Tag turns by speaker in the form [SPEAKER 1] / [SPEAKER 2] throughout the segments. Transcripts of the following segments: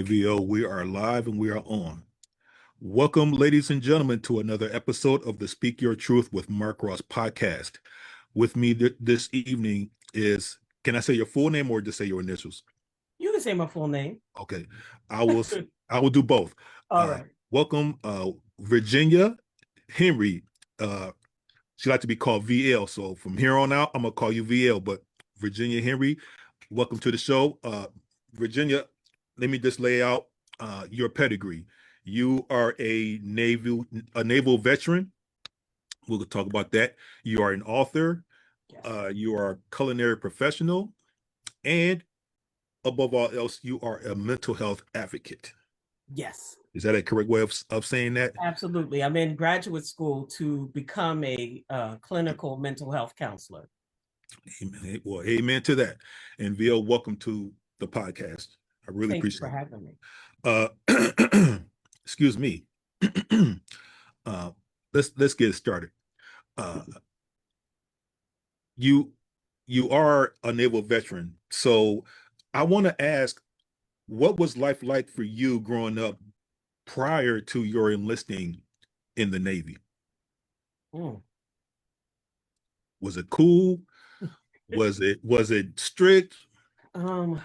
[SPEAKER 1] VO. We are live and we are on. Welcome, ladies and gentlemen, to another episode of the Speak Your Truth with Mark Ross podcast. With me this evening is, can I say your full name or just say your initials?
[SPEAKER 2] You can say my full name.
[SPEAKER 1] Okay, I will do both.
[SPEAKER 2] All right.
[SPEAKER 1] Welcome, Virginia Henry. She like to be called VL, so from here on out, I'm gonna call you VL. But Virginia Henry, welcome to the show. Virginia, let me just lay out your pedigree. You are a naval veteran. We'll talk about that. You are an author.
[SPEAKER 2] Yes.
[SPEAKER 1] You are a culinary professional, and above all else, you are a mental health advocate.
[SPEAKER 2] Yes.
[SPEAKER 1] Is that a correct way of saying that?
[SPEAKER 2] Absolutely. I'm in graduate school to become a clinical mental health counselor.
[SPEAKER 1] Amen. Well, amen to that. And VL, welcome to the podcast. I really appreciate it.
[SPEAKER 2] Thank you for
[SPEAKER 1] having me. Excuse me. Let's get started. You are a naval veteran, so I want to ask, what was life like for you growing up prior to your enlisting in the Navy? Was it cool? Was it strict?
[SPEAKER 2] That's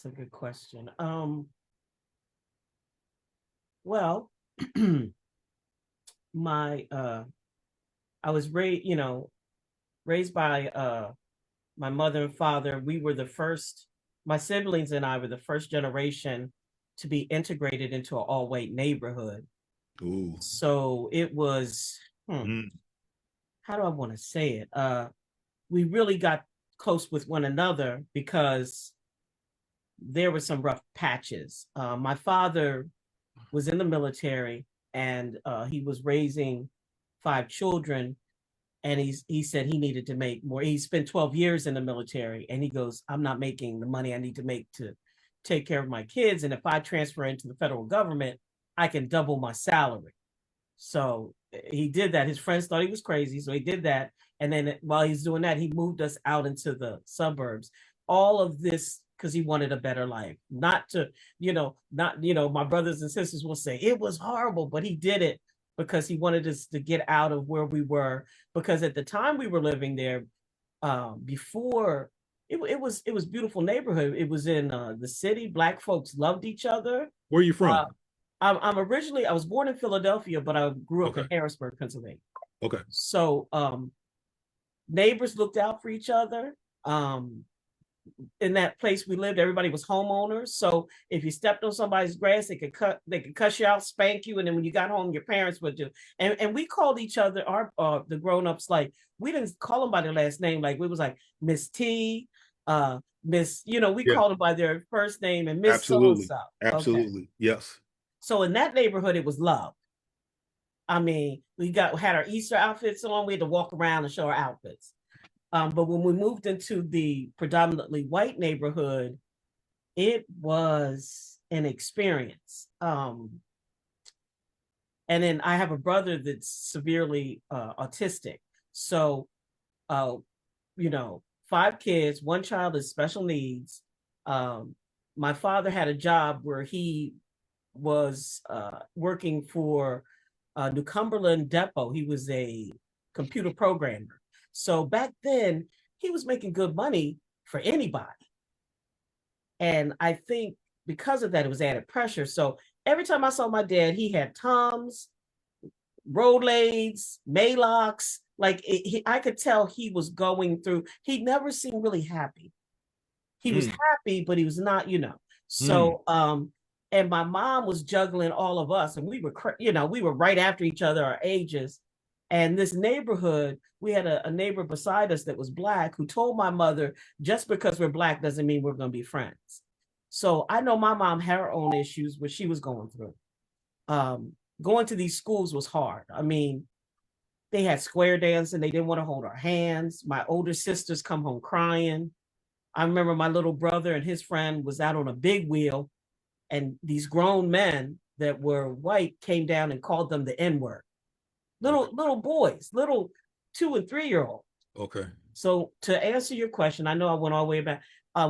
[SPEAKER 2] a good question. Well, I was raised by my mother and father. We were the first, my siblings and I were the first generation to be integrated into an all-white neighborhood.
[SPEAKER 1] Ooh.
[SPEAKER 2] So it was, how do I want to say it? We really got close with one another because there were some rough patches. My father was in the military and he was raising 5 children. And he said he needed to make more. He spent 12 years in the military and he goes, I'm not making the money I need to make to take care of my kids. And if I transfer into the federal government, I can double my salary. So he did that. His friends thought he was crazy. So he did that. And then while he's doing that, he moved us out into the suburbs. All of this because he wanted a better life. Not to, my brothers and sisters will say it was horrible, but he did it because he wanted us to get out of where we were. Because at the time we were living there, before it was beautiful neighborhood. It was in the city. Black folks loved each other.
[SPEAKER 1] Where are you from?
[SPEAKER 2] I was born in Philadelphia, but I grew up in Harrisburg, Pennsylvania.
[SPEAKER 1] Okay.
[SPEAKER 2] So neighbors looked out for each other. In that place we lived, everybody was homeowners. So if you stepped on somebody's grass, they could cuss you out, spank you, and then when you got home, your parents would do. And we called each other, the grown-ups, like, we didn't call them by their last name. Like, we was like Miss T, Miss, we called them by their first name, and Miss so-and-so.
[SPEAKER 1] Absolutely. Okay. Yes.
[SPEAKER 2] So in that neighborhood, it was love. I mean, had our Easter outfits on. We had to walk around and show our outfits. But when we moved into the predominantly white neighborhood, it was an experience. And then I have a brother that's severely autistic. So, 5 kids, 1 child is special needs. My father had a job where he was working for New Cumberland Depot. He was a computer programmer. So back then, he was making good money for anybody. And I think because of that, it was added pressure. So every time I saw my dad, he had Toms, Rolaids, Maalox. Like, I could tell he was going through, he never seemed really happy. He was happy, but he was not, So, and my mom was juggling all of us. And we were right after each other, our ages. And this neighborhood, we had a neighbor beside us that was Black who told my mother, just because we're Black doesn't mean we're going to be friends. So I know my mom had her own issues, which she was going through. Going to these schools was hard. I mean, they had square dance and they didn't want to hold our hands. My older sisters come home crying. I remember my little brother and his friend was out on a big wheel, and these grown men that were white came down and called them the N-word. Little boys, little 2 and 3-year-olds.
[SPEAKER 1] Okay.
[SPEAKER 2] So to answer your question, I know I went all the way back.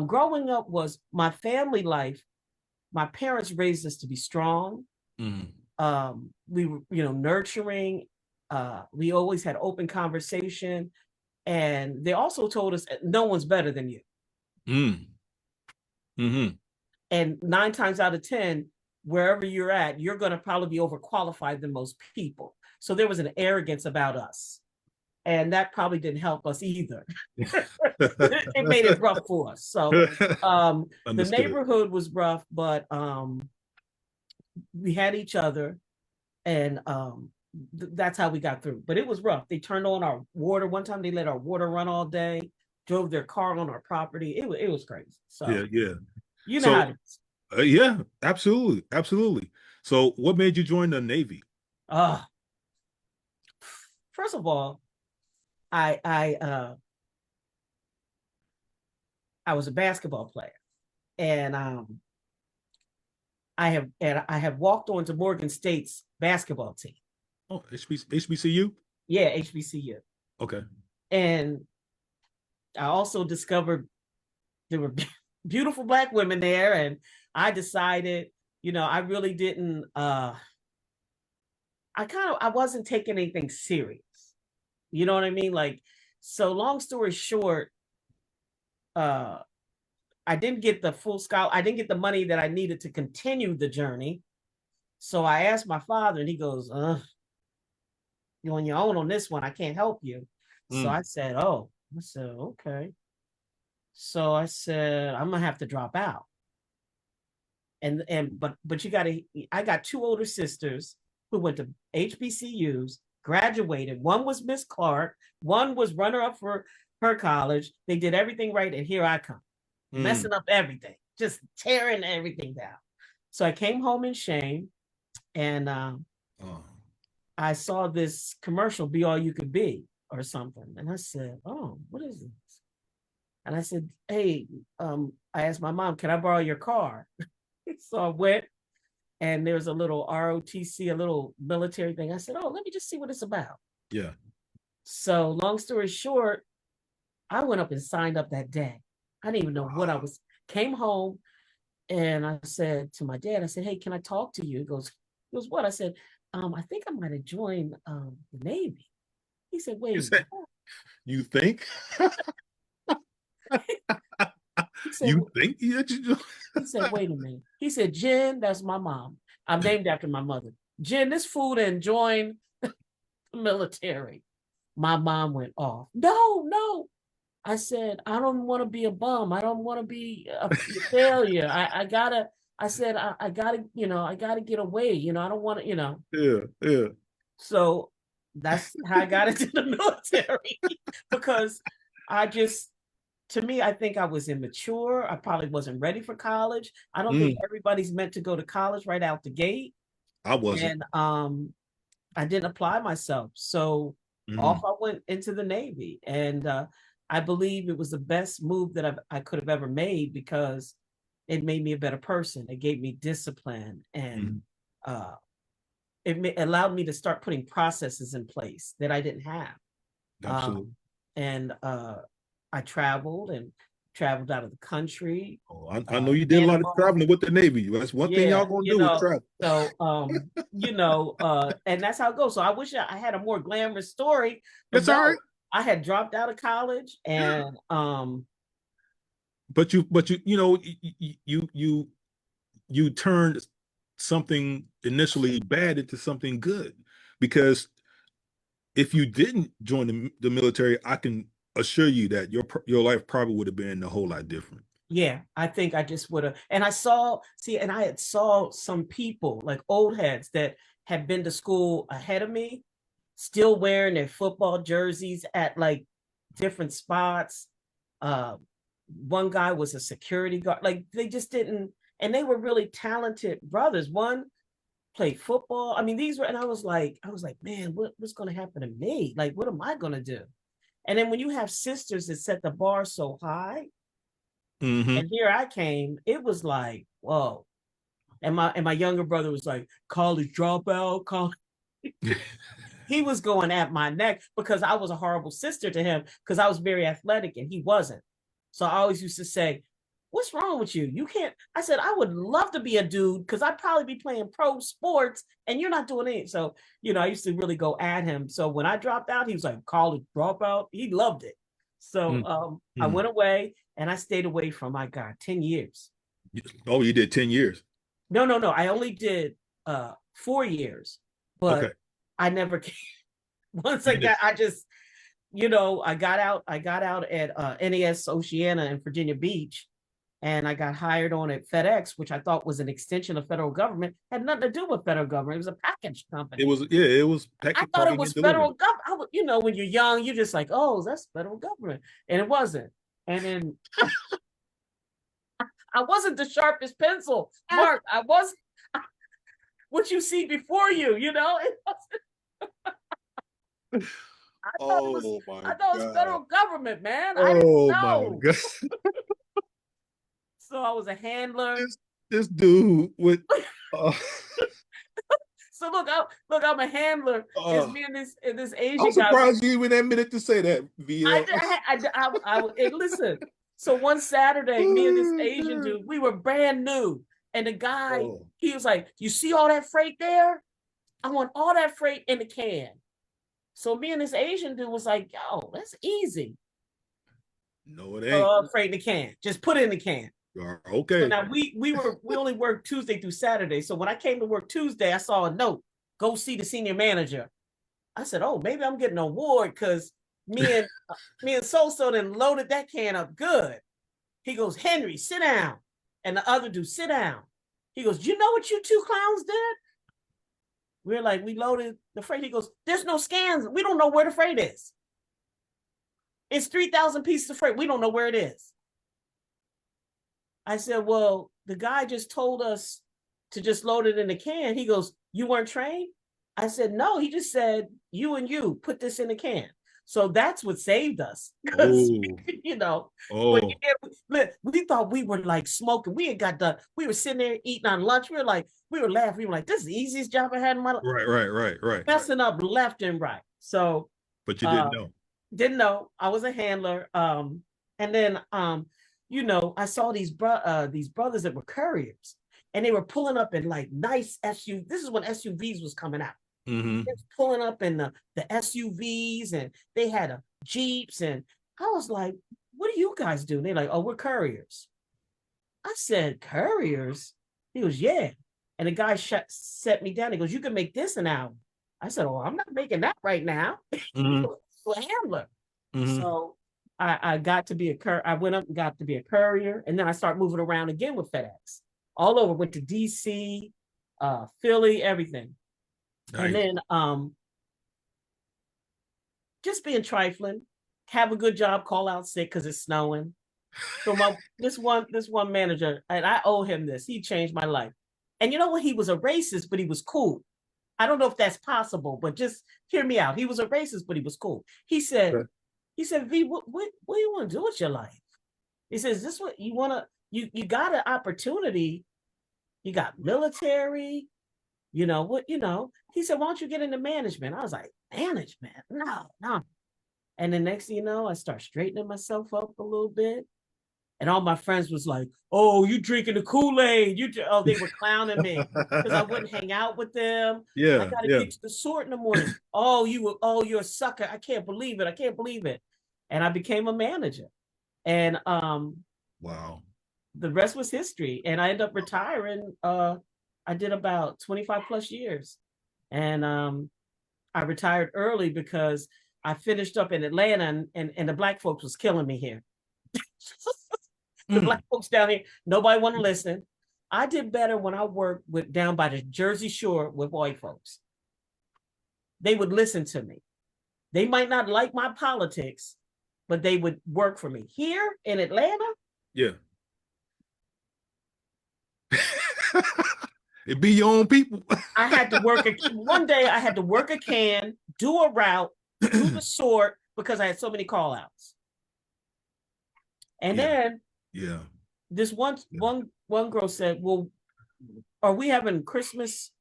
[SPEAKER 2] Growing up was my family life my parents raised us to be strong. We were, nurturing. We always had open conversation, and they also told us no one's better than you. And 9 times out of 10, wherever you're at, you're going to probably be overqualified than most people. So there was an arrogance about us, and that probably didn't help us either. It made it rough for us. So the neighborhood was rough, but we had each other, and that's how we got through. But it was rough. They turned on our water. One time they let our water run all day, drove their car on our property. It was crazy. So
[SPEAKER 1] yeah.
[SPEAKER 2] You know how it is.
[SPEAKER 1] Yeah, absolutely. So what made you join the Navy?
[SPEAKER 2] First of all, I was a basketball player, and I have walked on to Morgan State's basketball team.
[SPEAKER 1] Oh, HBCU?
[SPEAKER 2] Yeah, HBCU.
[SPEAKER 1] Okay.
[SPEAKER 2] And I also discovered there were beautiful Black women there, and I decided, I really didn't. I wasn't taking anything serious. You know what I mean? Like, so long story short, I didn't get the full scholarship. I didn't get the money that I needed to continue the journey. So I asked my father, and he goes, "You're on your own on this one. I can't help you." So I said, okay. So I said, I'm gonna have to drop out. But I got 2 older sisters who went to HBCUs, graduated. One was Miss Clark, one was runner up for her college. They did everything right, and here I come, messing up everything, just tearing everything down. So I came home in shame, and I saw this commercial, Be All You Could Be, or something. And I said, oh, what is this? And I said, hey, I asked my mom, can I borrow your car? So I went, and there's a little ROTC, a little military thing. I said, oh, let me just see what it's about.
[SPEAKER 1] Yeah.
[SPEAKER 2] So long story short, I went up and signed up that day. I didn't even know what I was. Came home, and I said to my dad, I said, hey, can I talk to you? He goes, what? I said, I think I might have joined the Navy. He said, wait.
[SPEAKER 1] You think? You think? He
[SPEAKER 2] said, wait a minute. He said, Jen, that's my mom. I'm named after my mother. Jen, this fool didn't join the military. My mom went off. No. I said, I don't want to be a bum. I don't want to be a failure. I gotta get away. I don't want to,
[SPEAKER 1] Yeah.
[SPEAKER 2] So that's how I got into the military because to me, I think I was immature. I probably wasn't ready for college. I don't think everybody's meant to go to college right out the gate.
[SPEAKER 1] I wasn't.
[SPEAKER 2] And I didn't apply myself. So off I went into the Navy. And I believe it was the best move that I could have ever made because it made me a better person. It gave me discipline, and it allowed me to start putting processes in place that I didn't have.
[SPEAKER 1] Absolutely.
[SPEAKER 2] I traveled out of the country.
[SPEAKER 1] Oh, I know you did a lot of traveling with the Navy. That's one thing y'all gonna do is travel.
[SPEAKER 2] So, and that's how it goes. So I wish I had a more glamorous story.
[SPEAKER 1] That's all right.
[SPEAKER 2] I had dropped out of college, and
[SPEAKER 1] but you turned something initially bad into something good, because if you didn't join the military, I can assure you that your life probably would have been a whole lot different.
[SPEAKER 2] Yeah, I think I just would have. And I had saw some people, like old heads that had been to school ahead of me, still wearing their football jerseys at like different spots. One guy was a security guard. Like they just didn't, and they were really talented brothers. One played football. I mean, and I was like, man, what's going to happen to me? Like, what am I going to do? And then when you have sisters that set the bar so high, and here I came, it was like, whoa. And my younger brother was like, college dropout, college. He was going at my neck because I was a horrible sister to him because I was very athletic and he wasn't. So I always used to say, what's wrong with you? You can't. I said, I would love to be a dude because I'd probably be playing pro sports and you're not doing it. So, I used to really go at him. So when I dropped out, he was like, college dropout. He loved it. So I went away and I stayed away for, my God, 10 years.
[SPEAKER 1] Oh, you did 10 years?
[SPEAKER 2] No. I only did 4 years, but okay. I never came. Once I got out at NAS Oceana in Virginia Beach, and I got hired on at FedEx, which I thought was an extension of federal government. Had nothing to do with federal government. It was a package company.
[SPEAKER 1] It was
[SPEAKER 2] I thought it was federal government. When you're young, you're just like, oh, that's federal government. And it wasn't. And then I wasn't the sharpest pencil, Mark. I wasn't what you see before you, it wasn't. I thought it was federal government, man. I didn't know. My God. So I was a handler.
[SPEAKER 1] This dude with.
[SPEAKER 2] So look, I'm a handler. It's me and this Asian guy.
[SPEAKER 1] I'm surprised you even admitted to say that, VL.
[SPEAKER 2] Listen. So one Saturday, me and this Asian dude, we were brand new, and the guy, he was like, "You see all that freight there? I want all that freight in the can." So me and this Asian dude was like, "Yo, that's easy."
[SPEAKER 1] No, it ain't.
[SPEAKER 2] Freight in the can. Just put it in the can.
[SPEAKER 1] Okay.
[SPEAKER 2] So now we only worked Tuesday through Saturday. So when I came to work Tuesday, I saw a note, go see the senior manager. I said, oh, maybe I'm getting an award because me and So then loaded that can up good. He goes, Henry, sit down. And the other dude, sit down. He goes, you know what you two clowns did? We're like, we loaded the freight. He goes, there's no scans. We don't know where the freight is. It's 3,000 pieces of freight. We don't know where it is. I said, well, the guy just told us to just load it in the can. He goes, you weren't trained? I said, no, he just said, you put this in the can. So that's what saved us. Because, we thought we were like smoking. We were sitting there eating on lunch. We were laughing. We were like, this is the easiest job I had in my life.
[SPEAKER 1] Right.
[SPEAKER 2] Messing up left and right. So.
[SPEAKER 1] But you didn't know.
[SPEAKER 2] Didn't know. I was a handler. And then, I saw these brothers that were couriers, and they were pulling up in like nice SUVs. This is when SUVs was coming out.
[SPEAKER 1] Mm-hmm.
[SPEAKER 2] They was pulling up in the SUVs, and they had Jeeps, and I was like, what do you guys do? And they're like, oh, we're couriers. I said, couriers? He goes, yeah. And the guy set me down. He goes, you can make this an hour. I said, oh, I'm not making that right now.
[SPEAKER 1] Mm-hmm.
[SPEAKER 2] A handler.
[SPEAKER 1] Mm-hmm.
[SPEAKER 2] So I got to be I went up and got to be a courier, and then I started moving around again with FedEx all over. Went to DC, Philly, everything. Nice. And then just being trifling, have a good job, call out sick because it's snowing. So this one manager, and I owe him this. He changed my life. And you know what? He was a racist, but he was cool. I don't know if that's possible, but just hear me out. He was a racist, but he was cool. He said, V, what do you want to do with your life? He says, this what you want to, you got an opportunity. You got military, He said, why don't you get into management? I was like, management? No. And the next thing you know, I start straightening myself up a little bit. And all my friends was like, oh, you drinking the Kool-Aid. They were clowning me because I wouldn't hang out with them.
[SPEAKER 1] Yeah.
[SPEAKER 2] I got to get to the sort in the morning. You're a sucker. I can't believe it. And I became a manager. And
[SPEAKER 1] wow.
[SPEAKER 2] The rest was history. And I ended up retiring. I did about 25 plus years. And I retired early because I finished up in Atlanta and the Black folks was killing me here. The Black folks down here, nobody want to listen. I did better when I worked down by the Jersey Shore with white folks. They would listen to me. They might not like my politics, but they would work for me. Here in Atlanta?
[SPEAKER 1] Yeah. It be your own people.
[SPEAKER 2] I had to work one day I had to work a can, do a route, do the sort because I had so many call outs. And then this one girl said, well, are we having Christmas?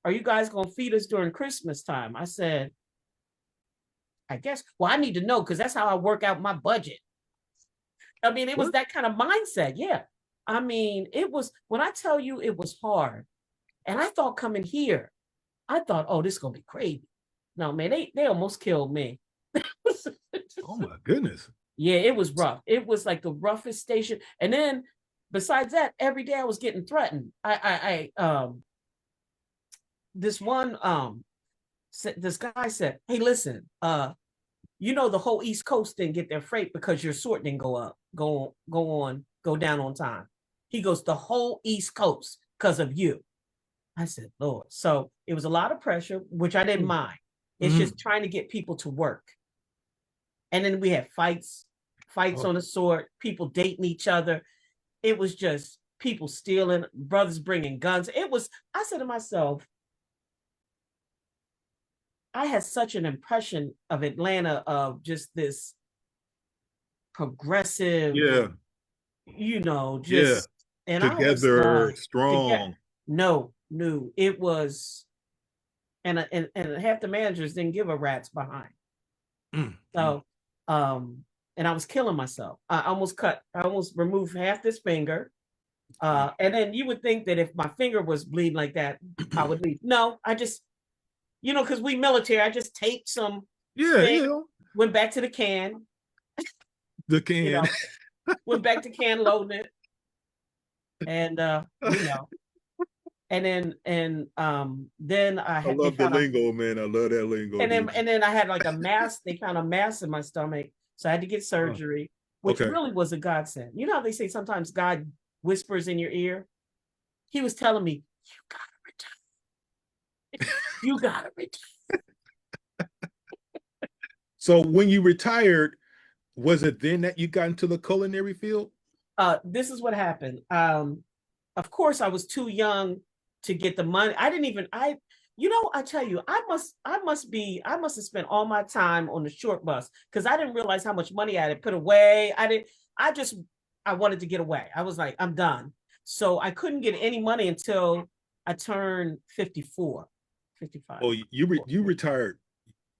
[SPEAKER 2] Are you guys going to feed us during Christmas time? I said, I guess. Well, I need to know because that's how I work out my budget. I mean, it was that kind of mindset. Yeah. I mean, it was, when I tell you it was hard, and I thought coming here, I thought, oh, this is gonna be crazy. No, man, they almost killed me.
[SPEAKER 1] Oh my goodness.
[SPEAKER 2] Yeah, it was rough. It was like the roughest station. And then besides that, every day I was getting threatened. This one this guy said, hey, listen, you know, the whole East Coast didn't get their freight because your sort didn't go down on time. He goes, the whole East Coast because of you. I said, Lord. So it was a lot of pressure, which I didn't mind. It's just trying to get people to work. And then we had fights on the sort, people dating each other. It was just people stealing, brothers bringing guns. I said to myself, I had such an impression of Atlanta of just this progressive, you know, just, and
[SPEAKER 1] together,
[SPEAKER 2] I was like,
[SPEAKER 1] strong.
[SPEAKER 2] No, it was, and half the managers didn't give a rat's behind. So, and I was killing myself. I almost removed half this finger. And then you would think that if my finger was bleeding like that, I would leave. No, I just, you know, because we military, I just taped some. Went back to the can.
[SPEAKER 1] The can.
[SPEAKER 2] You know, went back to can loading it. And you know. And then I had,
[SPEAKER 1] I love the lingo, man. I love that lingo.
[SPEAKER 2] And then I had like a mass. They found a mass in my stomach, so I had to get surgery, which really was a godsend. You know how they say sometimes God whispers in your ear? He was telling me, you gotta retire. You gotta retire.
[SPEAKER 1] So when you retired, was it then that you got into the culinary field?
[SPEAKER 2] This is what happened. Of course, I was too young to get the money. I tell you, I must have spent all my time on the short bus because I didn't realize how much money I had to put away. I wanted to get away. I was like, I'm done. So I couldn't get any money until I turned 54, 55.
[SPEAKER 1] Oh, you retired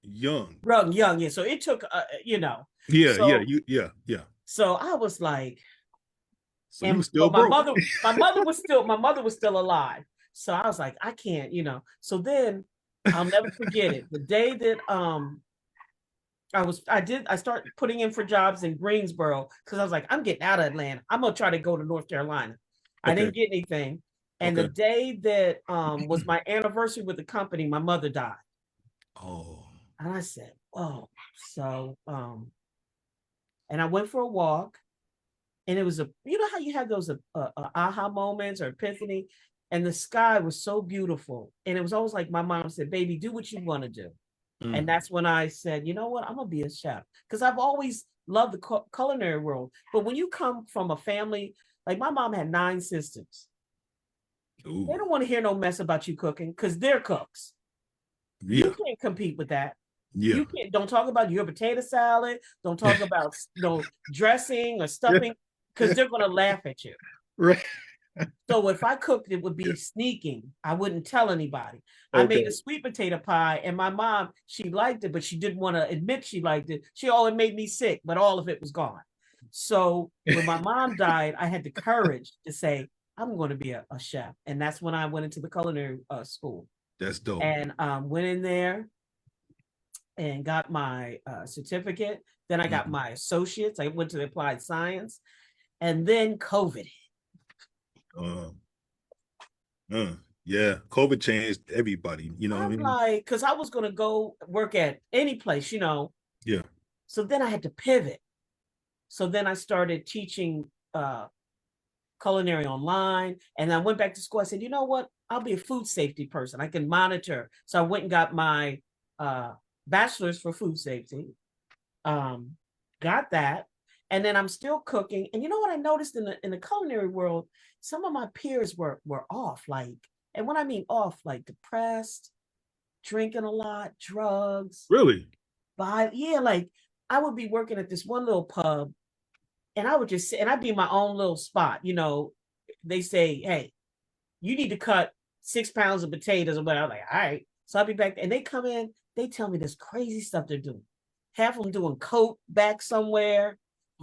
[SPEAKER 1] young.
[SPEAKER 2] Young, yeah. So it took, you know.
[SPEAKER 1] Yeah.
[SPEAKER 2] So I was like,
[SPEAKER 1] so you were still broke.
[SPEAKER 2] my mother was still alive. So I was like, I can't, you know. So then I'll never forget it. The day that I started putting in for jobs in Greensboro because I was like, I'm getting out of Atlanta. I'm gonna try to go to North Carolina. I didn't get anything. And the day that was my anniversary with the company, my mother died.
[SPEAKER 1] Oh.
[SPEAKER 2] And I said, oh, so and I went for a walk. And it was you know how you have those aha moments or epiphany, and the sky was so beautiful. And it was always like my mom said, baby, do what you want to do. And that's when I said, you know what, I'm gonna be a chef. Because I've always loved the culinary world. But when you come from a family, like my mom had 9 sisters. Ooh. They don't want to hear no mess about you cooking because they're cooks. Yeah. You can't compete with that. Yeah. You can't, don't talk about your potato salad. Don't talk about dressing or stuffing. Because they're going to laugh at you.
[SPEAKER 1] Right.
[SPEAKER 2] So if I cooked, it would be sneaking. I wouldn't tell anybody. I made a sweet potato pie, and my mom, she liked it, but she didn't want to admit she liked it. It made me sick, but all of it was gone. So when my mom died, I had the courage to say, I'm going to be a chef. And that's when I went into the culinary school.
[SPEAKER 1] That's dope.
[SPEAKER 2] And went in there and got my certificate. Then I got my associates. I went to the applied science. And then COVID.
[SPEAKER 1] Yeah, COVID changed everybody. You know what I mean?
[SPEAKER 2] Like, because I was going to go work at any place, you know.
[SPEAKER 1] Yeah.
[SPEAKER 2] So then I had to pivot. So then I started teaching culinary online. And I went back to school. I said, you know what? I'll be a food safety person. I can monitor. So I went and got my bachelor's for food safety. Got that. And then I'm still cooking. And you know what I noticed in the culinary world? Some of my peers were off, like, and when I mean off, like depressed, drinking a lot, drugs.
[SPEAKER 1] Really?
[SPEAKER 2] Like I would be working at this one little pub and I would just sit and I'd be in my own little spot. You know, they say, hey, you need to cut 6 pounds of potatoes or whatever. I'm like, all right. So I'll be back and they come in, they tell me this crazy stuff they're doing. Half of them doing coke back somewhere.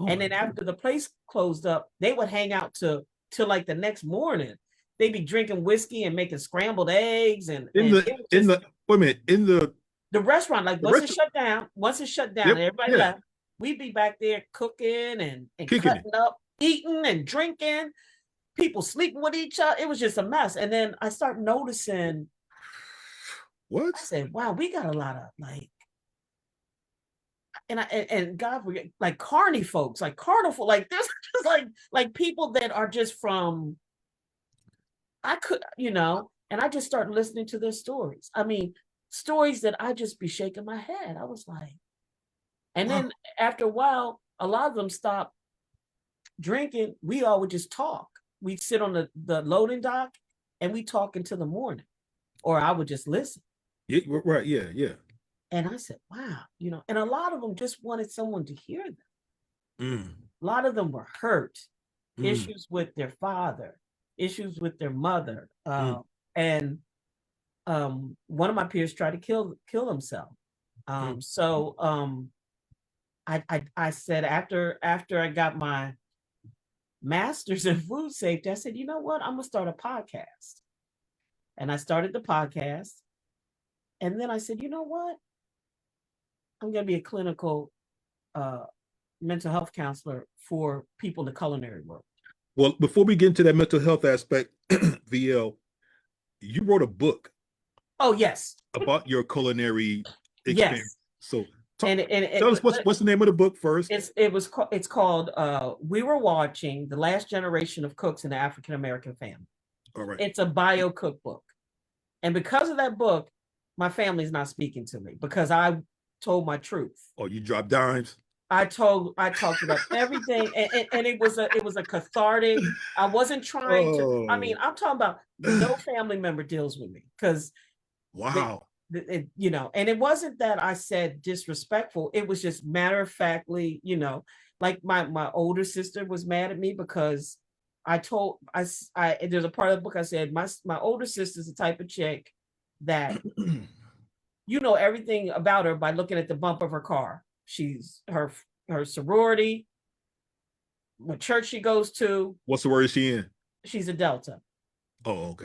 [SPEAKER 2] And then after the place closed up, they would hang out to till like the next morning. They be drinking whiskey and making scrambled eggs and
[SPEAKER 1] in the wait a minute, in
[SPEAKER 2] the restaurant. Like once it's shut down,
[SPEAKER 1] yep,
[SPEAKER 2] and everybody left, we'd be back there cooking and cutting up, eating and drinking. People sleeping with each other. It was just a mess. And then I start noticing.
[SPEAKER 1] What?
[SPEAKER 2] I said, wow, we got a lot of like, and God, like carny folks, like carnival, like this, just like people that are just from. I could, and I just started listening to their stories. I mean, stories that I just be shaking my head. I was like, and then after a while, a lot of them stopped drinking. We all would just talk. We'd sit on the loading dock and we talk until the morning, or I would just listen.
[SPEAKER 1] Yeah, right. Yeah.
[SPEAKER 2] And I said, wow, and a lot of them just wanted someone to hear them. A lot of them were hurt, issues with their father, issues with their mother. And one of my peers tried to kill himself. So I said after I got my master's in food safety, I said, you know what? I'm gonna start a podcast. And I started the podcast. And then I said, you know what? I'm gonna be a clinical mental health counselor for people in the culinary world.
[SPEAKER 1] Well, before we get into that mental health aspect, VL, you wrote a book.
[SPEAKER 2] Oh, yes.
[SPEAKER 1] About your culinary experience.
[SPEAKER 2] Yes.
[SPEAKER 1] So tell us what's the name of the book first.
[SPEAKER 2] It's called We Were Watching the Last Generation of Cooks in the African American Family.
[SPEAKER 1] All right.
[SPEAKER 2] It's a bio cookbook. And because of that book, my family's not speaking to me because I told my truth.
[SPEAKER 1] Oh, you dropped dimes?
[SPEAKER 2] I talked about everything, and it was a cathartic. I wasn't trying to. I mean, I'm talking about no family member deals with me because
[SPEAKER 1] wow.
[SPEAKER 2] And it wasn't that I said disrespectful. It was just matter of factly, like my older sister was mad at me because I there's a part of the book I said my older sister's the type of chick that you know everything about her by looking at the bump of her car. She's her sorority, what church she goes to.
[SPEAKER 1] What sorority is she in?
[SPEAKER 2] She's a Delta.
[SPEAKER 1] Oh,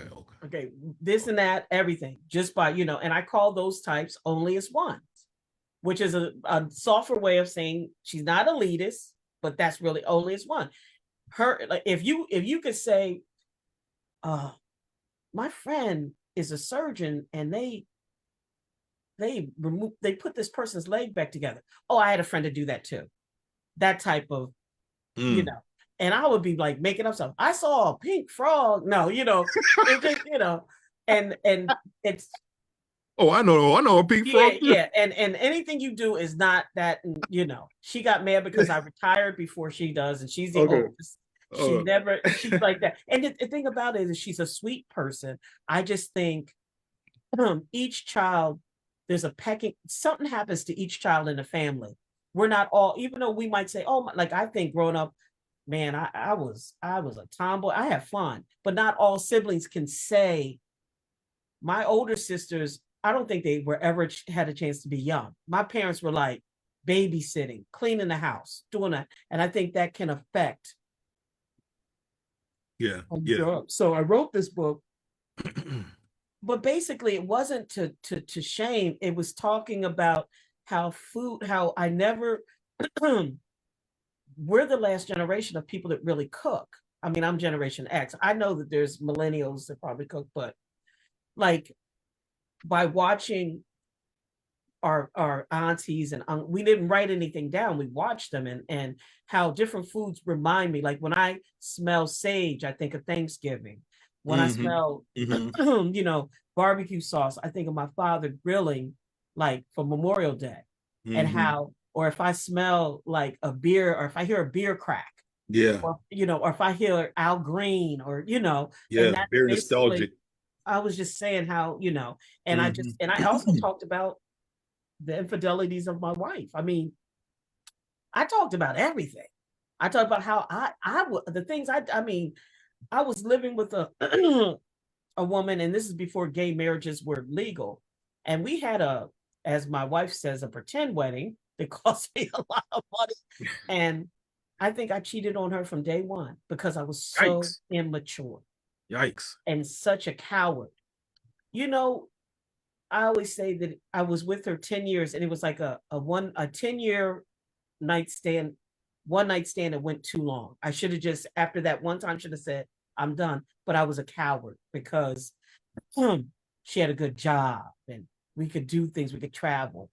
[SPEAKER 1] okay.
[SPEAKER 2] This and that, everything, just by, and I call those types only as ones, which is a softer way of saying she's not elitist, but that's really only as one. Her, like, if you could say, my friend is a surgeon and they put this person's leg back together. Oh, I had a friend to do that too. That type of, and I would be like making up stuff. I saw a pink frog. No, it just, and it's.
[SPEAKER 1] Oh, I know a pink frog.
[SPEAKER 2] Yeah. And anything you do is not that, she got mad because I retired before she does. And she's the oldest. She's like that. And the thing about it is she's a sweet person. I just think each child, there's something happens to each child in the family. We're not all, even though we might say, oh, like I think growing up, man, I was a tomboy. I had fun, but not all siblings can say. My older sisters, I don't think they were ever had a chance to be young. My parents were like babysitting, cleaning the house, doing that, and I think that can affect.
[SPEAKER 1] Yeah.
[SPEAKER 2] So I wrote this book, but basically it wasn't to shame. It was talking about how I never. We're the last generation of people that really cook. I mean, I'm Generation X. I know that there's millennials that probably cook, but like by watching our aunties and we didn't write anything down. We watched them and how different foods remind me. Like when I smell sage, I think of Thanksgiving. When I smell, barbecue sauce, I think of my father grilling like for Memorial Day and how. Or if I smell like a beer, or if I hear a beer crack, or if I hear Al Green, or
[SPEAKER 1] very nostalgic.
[SPEAKER 2] I was just saying how and I also talked about the infidelities of my wife. I mean, I talked about everything. I talked about how the things I was living with a a woman, and this is before gay marriages were legal, and we had as my wife says, a pretend wedding. It cost me a lot of money. And I think I cheated on her from day one because I was so immature.
[SPEAKER 1] Yikes.
[SPEAKER 2] And such a coward. You know, I always say that I was with her 10 years and it was like a 10-year nightstand, one night stand that went too long. I should have just, after that one time, should have said, I'm done. But I was a coward because she had a good job and we could do things, we could travel.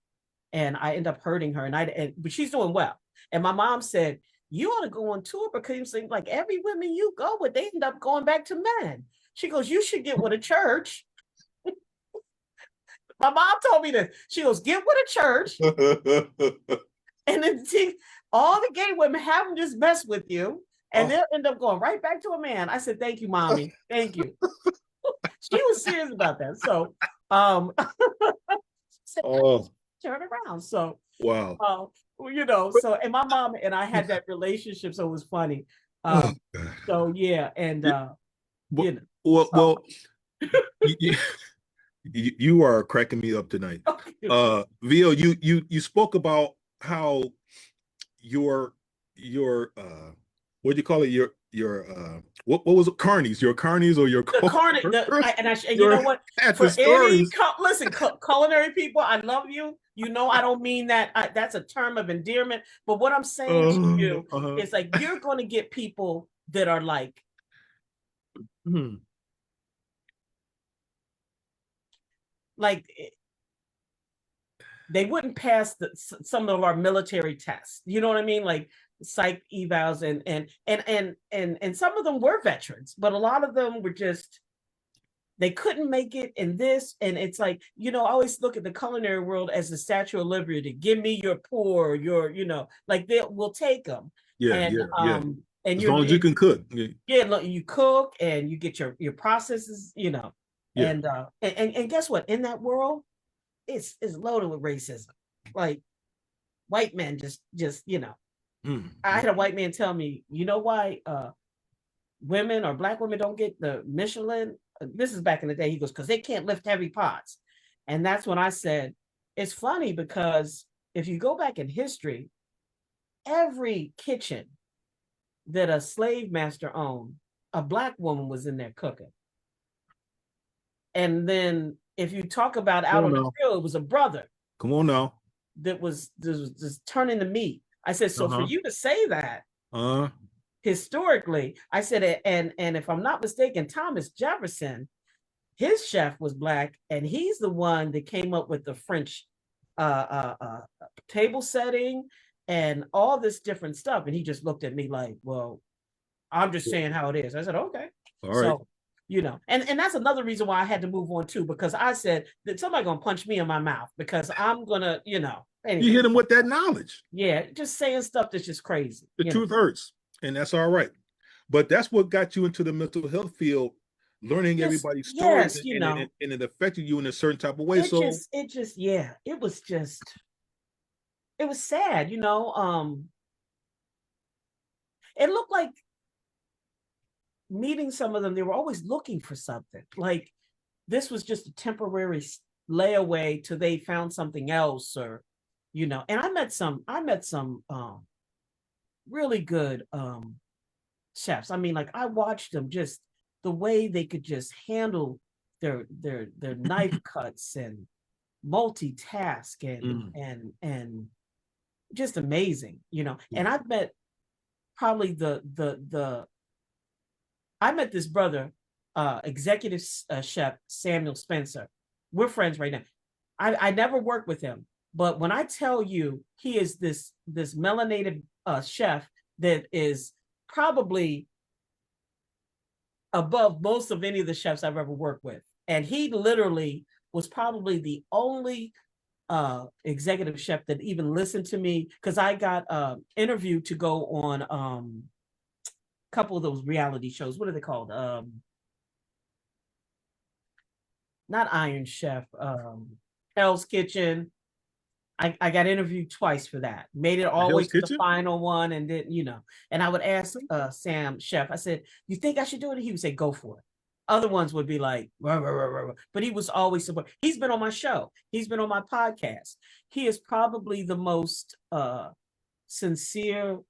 [SPEAKER 2] And I end up hurting her. But she's doing well. And my mom said, you ought to go on tour because it seems like every woman you go with, they end up going back to men. She goes, you should get with a church. My mom told me this. She goes, get with a church. And then all the gay women have them just mess with you. And they'll end up going right back to a man. I said, thank you, mommy. Thank you. She was serious about that. So turn around. So
[SPEAKER 1] wow.
[SPEAKER 2] You know, so and my mom and I had that relationship, so it was funny. So yeah, and you know.
[SPEAKER 1] Well, you are cracking me up tonight. Vio, you spoke about how your what do you call it? Your what was it? Carnies, your carnies or your
[SPEAKER 2] and you know what? For any listen, culinary people, I love you. You know, I don't mean that. That's a term of endearment. But what I'm saying to you is like you're going to get people that are like, like they wouldn't pass some of our military tests. You know what I mean? Like psych evals and some of them were veterans, but a lot of them were just, they couldn't make it in this. And it's like, you know, I always look at the culinary world as the Statue of Liberty. Give me your poor, your, you know, like we'll take them. And
[SPEAKER 1] as long as you can cook.
[SPEAKER 2] Yeah, you cook and you get your processes, you know. And guess what? In that world, it's loaded with racism. Like white men just you know. I had a white man tell me, you know why women or Black women don't get the Michelin? This is back in the day. He goes, because they can't lift heavy pots. And that's when I said, it's funny because if you go back in history, every kitchen that a slave master owned, a Black woman was in there cooking. And then if you talk about out on the grill, it was a brother.
[SPEAKER 1] Come on now.
[SPEAKER 2] That was just turning the meat. I said, so for you to say that, historically, I said, and if I'm not mistaken, Thomas Jefferson, his chef was Black, and he's the one that came up with the French table setting and all this different stuff. And he just looked at me like, well, I'm just saying how it is. I said, okay.
[SPEAKER 1] All right. So,
[SPEAKER 2] you know, and that's another reason why I had to move on too, because I said that somebody's gonna punch me in my mouth because I'm gonna, you know.
[SPEAKER 1] Anyway. You hit him with that knowledge.
[SPEAKER 2] Yeah, just saying stuff that's just crazy.
[SPEAKER 1] The truth hurts, and that's all right. But that's what got you into the mental health field, learning everybody's stories, and it affected you in a certain type of way.
[SPEAKER 2] It was sad, you know. It looked like meeting some of them, they were always looking for something. Like this was just a temporary layaway till they found something else, or you know. And I met some really good chefs. I mean, like I watched them, just the way they could just handle their knife cuts and multitask and just amazing, you know. And I've met probably I met this brother, executive chef Samuel Spencer. We're friends right now. I never worked with him, but when I tell you he is this melanated chef that is probably above most of any of the chefs I've ever worked with. And he literally was probably the only executive chef that even listened to me, because I got interviewed to go on a couple of those reality shows. What are they called? Not Iron Chef, Hell's Kitchen. I got interviewed twice for that. Made it all the way to the final one, and then, you know, and I would ask Sam Chef, I said, you think I should do it? He would say, go for it. Other ones would be like, rah, rah, rah, rah. But he was always support. He's been on my show. He's been on my podcast. He is probably the most sincere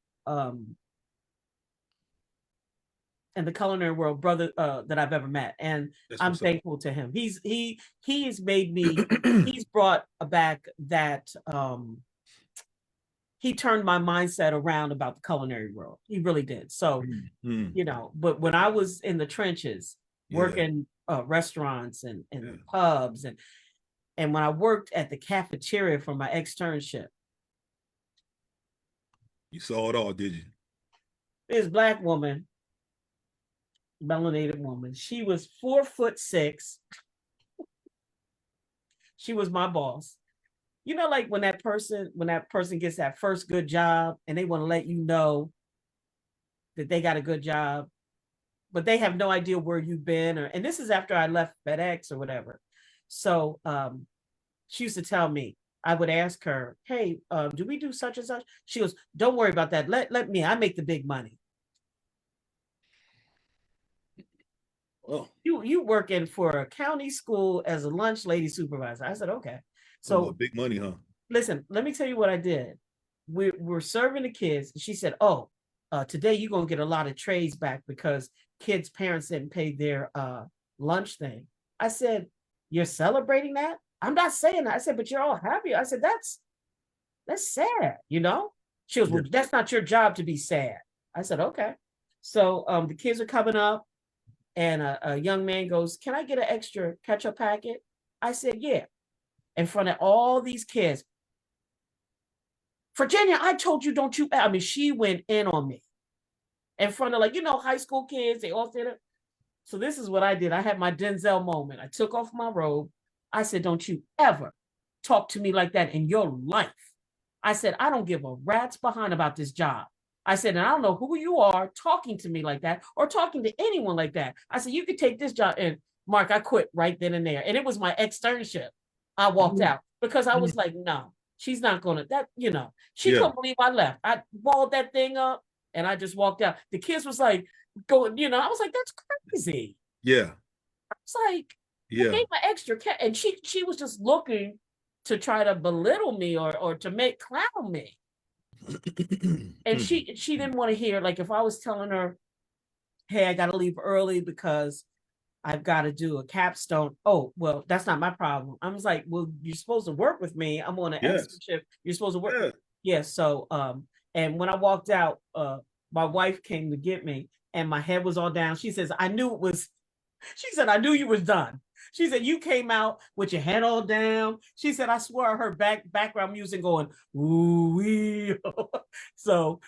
[SPEAKER 2] in the culinary world brother that I've ever met, and I'm thankful to him. He has made me. He's brought back that. He turned my mindset around about the culinary world. He really did. So, you know, but when I was in the trenches working restaurants and pubs, and when I worked at the cafeteria for my externship,
[SPEAKER 1] you saw it all, did you?
[SPEAKER 2] This black woman, melanated woman, she was 4'6". She was my boss. You know, like when that person gets that first good job and they want to let you know that they got a good job, but they have no idea where you've been, and this is after I left FedEx or whatever. So she used to tell me, I would ask her, hey, do we do such and such? She goes, don't worry about that. Let me, I make the big money. Oh. You working for a county school as a lunch lady supervisor. I said, okay. So
[SPEAKER 1] big money, huh?
[SPEAKER 2] Listen, let me tell you what I did. We're serving the kids. She said, oh, today you're going to get a lot of trays back because kids' parents didn't pay their lunch thing. I said, you're celebrating that? I'm not saying that. I said, but you're all happy. I said, that's sad, you know? She goes, well, that's not your job to be sad. I said, okay. So the kids are coming up and a young man goes, can I get an extra ketchup packet? I said, yeah. In front of all these kids. Virginia, I told you, don't you? I mean, she went in on me in front of, like, you know, high school kids. They all did it. So this is what I did. I had my Denzel moment. I took off my robe. I said, don't you ever talk to me like that in your life. I said, I don't give a rat's behind about this job. I said, and I don't know who you are talking to me like that or talking to anyone like that. I said, you could take this job. And Mark, I quit right then and there. And it was my externship. I walked out because I was like, no, she's not going to, that, you know, she couldn't believe I left. I walled that thing up and I just walked out. The kids was like, going, you know, I was like, that's crazy.
[SPEAKER 1] Yeah.
[SPEAKER 2] I was like, I gave my extra cat. And she was just looking to try to belittle me or to make clown me. And she didn't want to hear, like, if I was telling her, hey, I got to leave early because I've got to do a capstone. Oh, well, that's not my problem. I was like, well, you're supposed to work with me. I'm on an extra shift. You're supposed to work. Yeah. So, and when I walked out, my wife came to get me and my head was all down. She says, I knew you was done. She said, you came out with your head all down. She said, I swear I heard background music going, ooh, wee. So,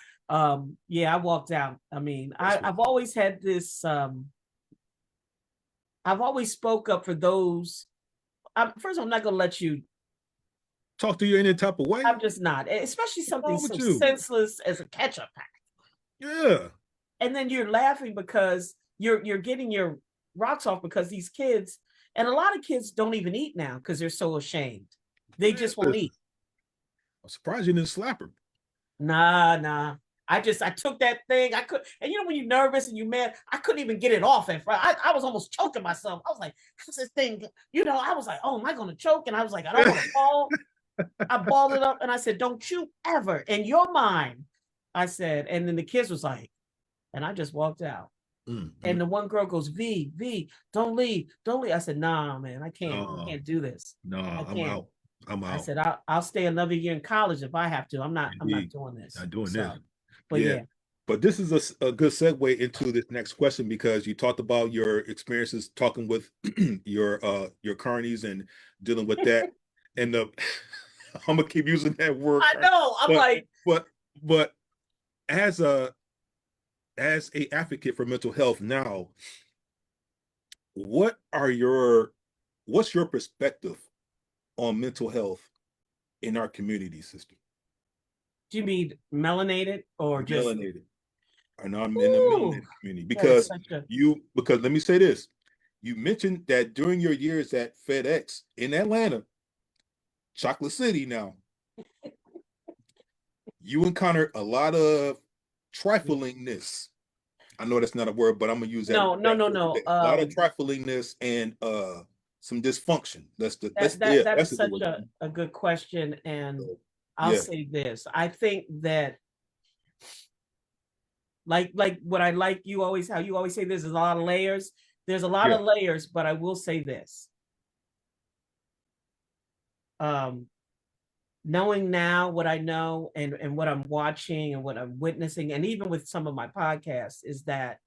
[SPEAKER 2] yeah, I walked out. I mean, I've always had this, I've always spoke up for those. First, I'm not going to let you
[SPEAKER 1] talk to you in any type of way.
[SPEAKER 2] I'm just not, especially something so senseless as a ketchup pack.
[SPEAKER 1] Yeah.
[SPEAKER 2] And then you're laughing because you're getting your rocks off because these kids, and a lot of kids don't even eat now because they're so ashamed. They just won't eat.
[SPEAKER 1] I'm surprised you didn't slap her.
[SPEAKER 2] Nah. I took that thing. I could, and you know, when you're nervous and you're mad, I couldn't even get it off at front. I was almost choking myself. I was like, how's this thing? You know, I was like, oh, am I going to choke? And I was like, I don't want to fall. I balled it up and I said, don't you ever in your mind. I said, and then the kids was like, and I just walked out. And the one girl goes, V, don't leave. I said, nah, man, I can't do this.
[SPEAKER 1] No, I'm out.
[SPEAKER 2] I said, I'll stay another year in college if I have to. I'm not doing this.
[SPEAKER 1] Not doing this.
[SPEAKER 2] But yeah.
[SPEAKER 1] But this is a good segue into this next question because you talked about your experiences talking with your carnies and dealing with that. And I'm gonna keep using that word.
[SPEAKER 2] I know.
[SPEAKER 1] But as a advocate for mental health now, what's your perspective on mental health in our community, sister?
[SPEAKER 2] Do you mean melanated or just
[SPEAKER 1] melanated? And I'm in the melanated community because because let me say this. You mentioned that during your years at FedEx in Atlanta, Chocolate City now, you encountered a lot of triflingness. I know that's not a word, but I'm gonna use that. No. A lot of triflingness and some dysfunction. That's
[SPEAKER 2] such a good question. And I'll say this. I think that Like what I like you always, how you always say there's a lot of layers. There's a lot of layers, but I will say this. Knowing now what I know and what I'm watching and what I'm witnessing, and even with some of my podcasts, is that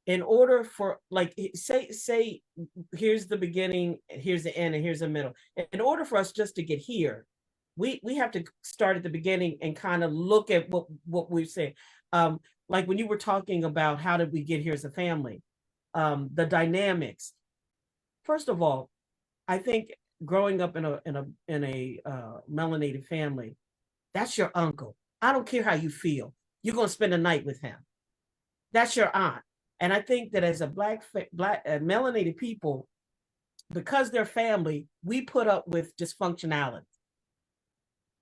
[SPEAKER 2] in order for, like, say here's the beginning, here's the end, and here's the middle. In order for us just to get here, we have to start at the beginning and kind of look at what we've said. Like when you were talking about how did we get here as a family, the dynamics. First of all, I think growing up in a melanated family, that's your uncle. I don't care how you feel. You're going to spend a night with him. That's your aunt. And I think that as a black melanated people, because they're family, we put up with dysfunctionality.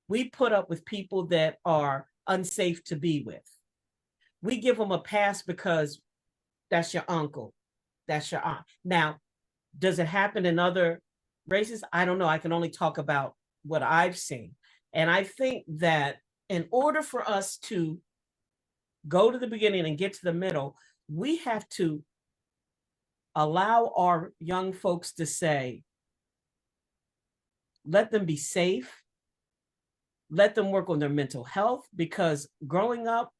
[SPEAKER 2] We put up with people that are unsafe to be with. We give them a pass because that's your uncle, that's your aunt. Now, does it happen in other races? I don't know. I can only talk about what I've seen. And I think that in order for us to go to the beginning and get to the middle, we have to allow our young folks to say, let them be safe, let them work on their mental health, because growing up,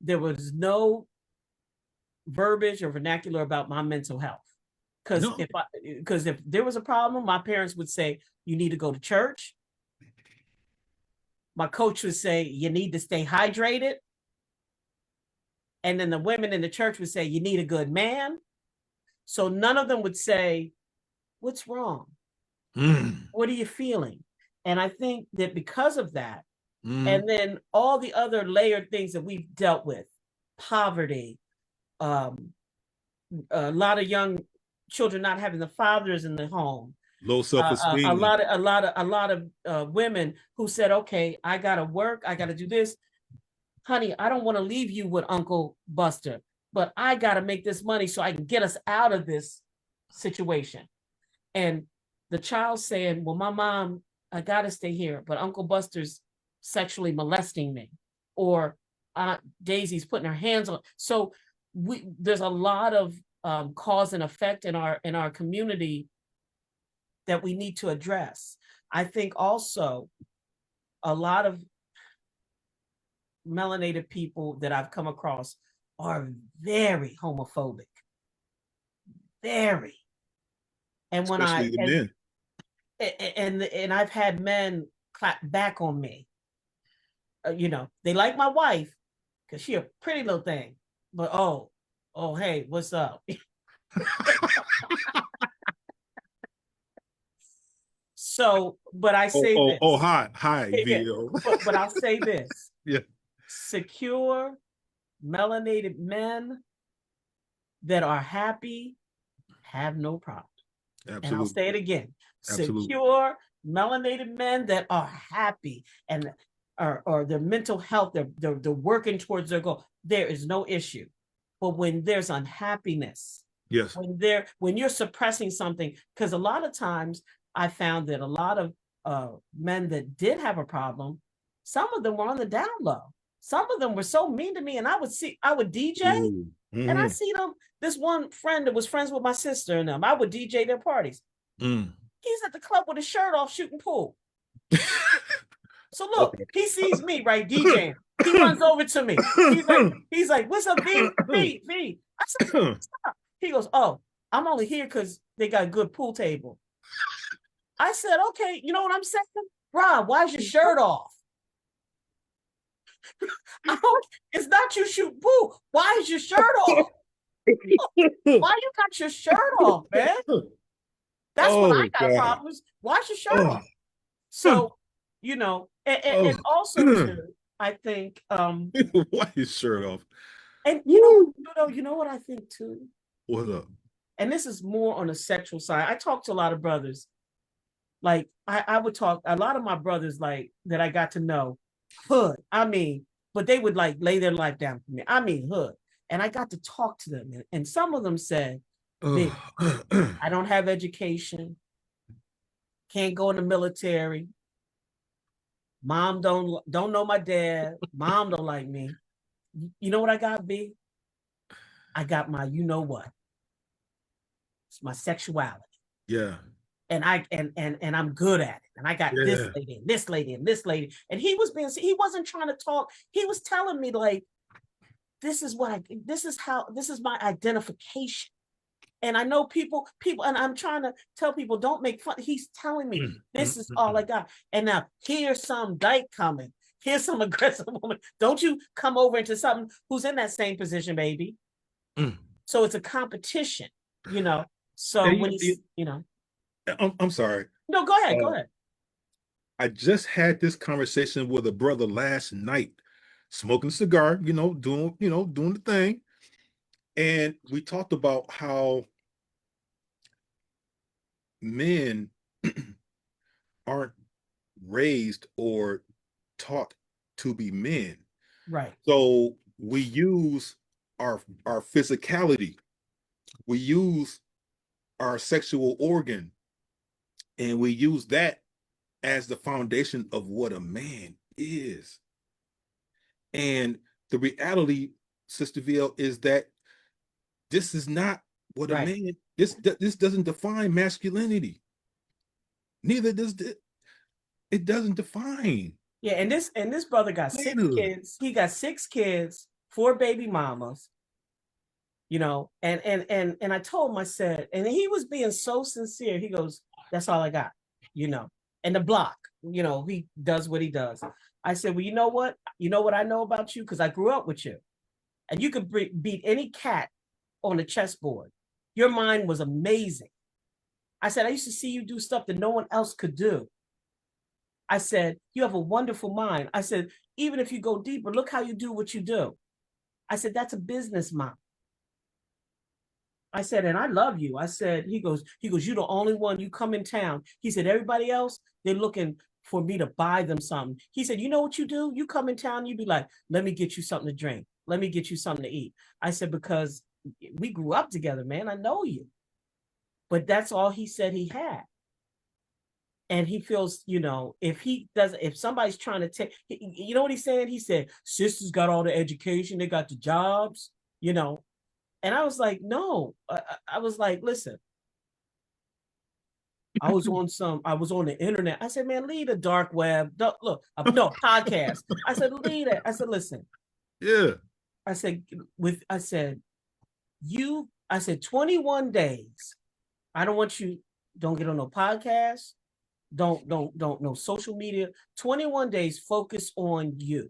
[SPEAKER 2] there was no verbiage or vernacular about my mental health. Because if there was a problem, my parents would say, you need to go to church. My coach would say, you need to stay hydrated. And then the women in the church would say, you need a good man. So none of them would say, what's wrong? What are you feeling? And I think that because of that, and then all the other layered things that we've dealt with, poverty, a lot of young children not having the fathers in the home,
[SPEAKER 1] low self-esteem,
[SPEAKER 2] a lot of women who said, okay, I gotta work, I gotta do this. Honey, I don't want to leave you with Uncle Buster, but I gotta make this money so I can get us out of this situation. And the child saying, well, my mom, I gotta stay here, but Uncle Buster's sexually molesting me, or Aunt Daisy's putting her hands on. So there's a lot of cause and effect in our community that we need to address. I think also a lot of melanated people that I've come across are very homophobic, very. And when
[SPEAKER 1] especially the men,
[SPEAKER 2] and I've had men clap back on me. They like my wife because she a pretty little thing, but oh, hey, what's up? So, but I say this.
[SPEAKER 1] Hi, VO.
[SPEAKER 2] But I'll say this.
[SPEAKER 1] Yeah.
[SPEAKER 2] Secure, melanated men that are happy have no problem. Absolutely. And I'll say it again. Absolutely. Secure, melanated men that are happy and or their mental health, they're working towards their goal, there is no issue. But when there's unhappiness,
[SPEAKER 1] yes,
[SPEAKER 2] when you're suppressing something, because a lot of times I found that a lot of men that did have a problem, some of them were on the down low. Some of them were so mean to me, and I would DJ, and I see them. This one friend that was friends with my sister and them, I would DJ their parties. He's at the club with his shirt off shooting pool. So look, he sees me, right, DJing. He runs over to me. He's like, what's up, V? I said, what's up? He goes, oh, I'm only here because they got a good pool table. I said, okay, you know what I'm saying? Rob, why's your shirt off? It's not you shoot pool. Why is your shirt off? Why you got your shirt off, man? That's what I got a problem with. Why's your shirt off? So, and also too, I think
[SPEAKER 1] why his shirt off?
[SPEAKER 2] And you know what I think too?
[SPEAKER 1] What's up?
[SPEAKER 2] And this is more on the sexual side. I talk to a lot of brothers. Like I would talk, a lot of my brothers like that I got to know, hood. I mean, but they would like lay their life down for me. I mean, hood. And I got to talk to them. And some of them said, I don't have education, can't go in the military. Mom don't know my dad. Mom don't like me. You know what I got, B? I got my, you know what? It's my sexuality.
[SPEAKER 1] Yeah.
[SPEAKER 2] And I'm good at it. And I got this lady and this lady and this lady. And he wasn't trying to talk. He was telling me like, this is my identification. And I know people, and I'm trying to tell people, don't make fun. He's telling me this is all I got. And now here's some dyke coming. Here's some aggressive woman. Don't you come over into something who's in that same position, baby. So it's a competition, you know. So when he's, you know.
[SPEAKER 1] I'm sorry.
[SPEAKER 2] No, go ahead. Go ahead.
[SPEAKER 1] I just had this conversation with a brother last night, smoking a cigar, doing the thing. And we talked about how men aren't raised or taught to be men.
[SPEAKER 2] Right.
[SPEAKER 1] So we use our physicality. We use our sexual organ, and we use that as the foundation of what a man is. And the reality, Sister VL, is that this is not what a man, this doesn't define masculinity. Neither does it doesn't define.
[SPEAKER 2] Yeah, and this brother got 6 kids. He got 6 kids, 4 baby mamas. You know, and I told him, I said, and he was being so sincere. He goes, that's all I got, you know. And the block, you know, he does what he does. I said, well, you know what? You know what I know about you? Because I grew up with you. And you could beat any cat on the chessboard. Your mind was amazing. I said, I used to see you do stuff that no one else could do. I said, you have a wonderful mind. I said, even if you go deeper, look how you do what you do. I said, that's a business mind. I said, and I love you. I said, he goes, you're the only one. You come in town. He said, everybody else, they're looking for me to buy them something. He said, you know what you do? You come in town, you be like, let me get you something to drink. Let me get you something to eat. I said, because we grew up together, man. I know you. But that's all he said he had. And he feels, you know, if somebody's trying to take, you know what he's saying? He said, sisters got all the education, they got the jobs, you know. And I was like, no. I was like, listen. I was on the internet. I said, man, leave the dark web. Look, no, podcast. I said, leave it. I said, listen.
[SPEAKER 1] Yeah.
[SPEAKER 2] I said, 21 days. I don't want you, don't get on no podcast. Don't no social media. 21 days, focus on you,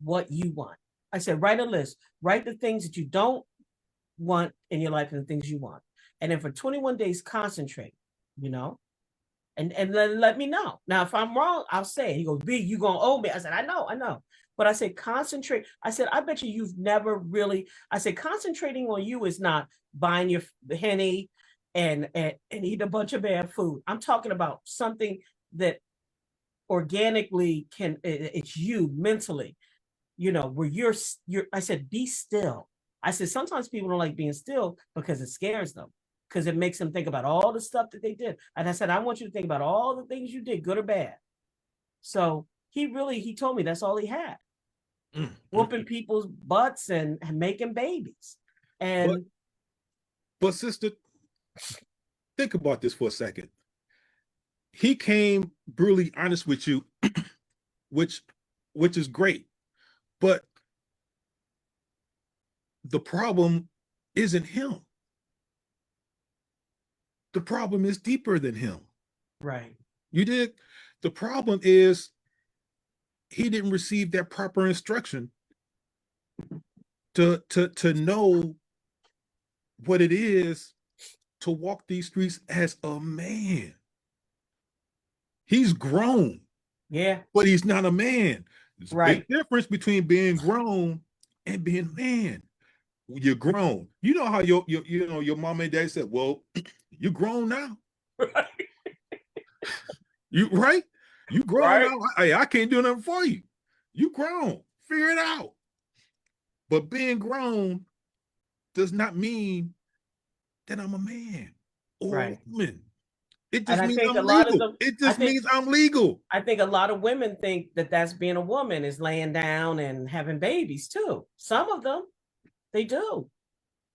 [SPEAKER 2] what you want. I said, write a list. Write the things that you don't want in your life and the things you want. And then for 21 days, concentrate, you know, and then let me know. Now, if I'm wrong, I'll say it. He goes, B, you gonna owe me. I said, I know. But I said, concentrate. I said, I bet you've never really, I said, concentrating on you is not buying your Henny and eat a bunch of bad food. I'm talking about something that organically it's you mentally, you know, where you're, I said, be still. I said, sometimes people don't like being still because it scares them, because it makes them think about all the stuff that they did. And I said, I want you to think about all the things you did, good or bad. So he told me that's all he had. Whooping people's butts and making babies. And
[SPEAKER 1] but sister, think about this for a second. He came brutally honest with you, which is great. But the problem isn't him. The problem is deeper than him.
[SPEAKER 2] Right.
[SPEAKER 1] You did. The problem is he didn't receive that proper instruction to know what it is to walk these streets as a man. He's grown.
[SPEAKER 2] Yeah.
[SPEAKER 1] But he's not a man. There's a
[SPEAKER 2] right.
[SPEAKER 1] big difference between being grown and being a man. You're grown. You know how your mom and dad said, well, you're grown now.
[SPEAKER 2] Right.
[SPEAKER 1] You grown
[SPEAKER 2] right.
[SPEAKER 1] now. I can't do nothing for you. You grown. Figure it out. But being grown does not mean that I'm a man or a woman. It
[SPEAKER 2] And
[SPEAKER 1] just
[SPEAKER 2] I
[SPEAKER 1] means
[SPEAKER 2] think a
[SPEAKER 1] I'm
[SPEAKER 2] lot of
[SPEAKER 1] legal.
[SPEAKER 2] them,
[SPEAKER 1] It just means I'm legal.
[SPEAKER 2] I think a lot of women think that that's being a woman, is laying down and having babies too. Some of them, they do.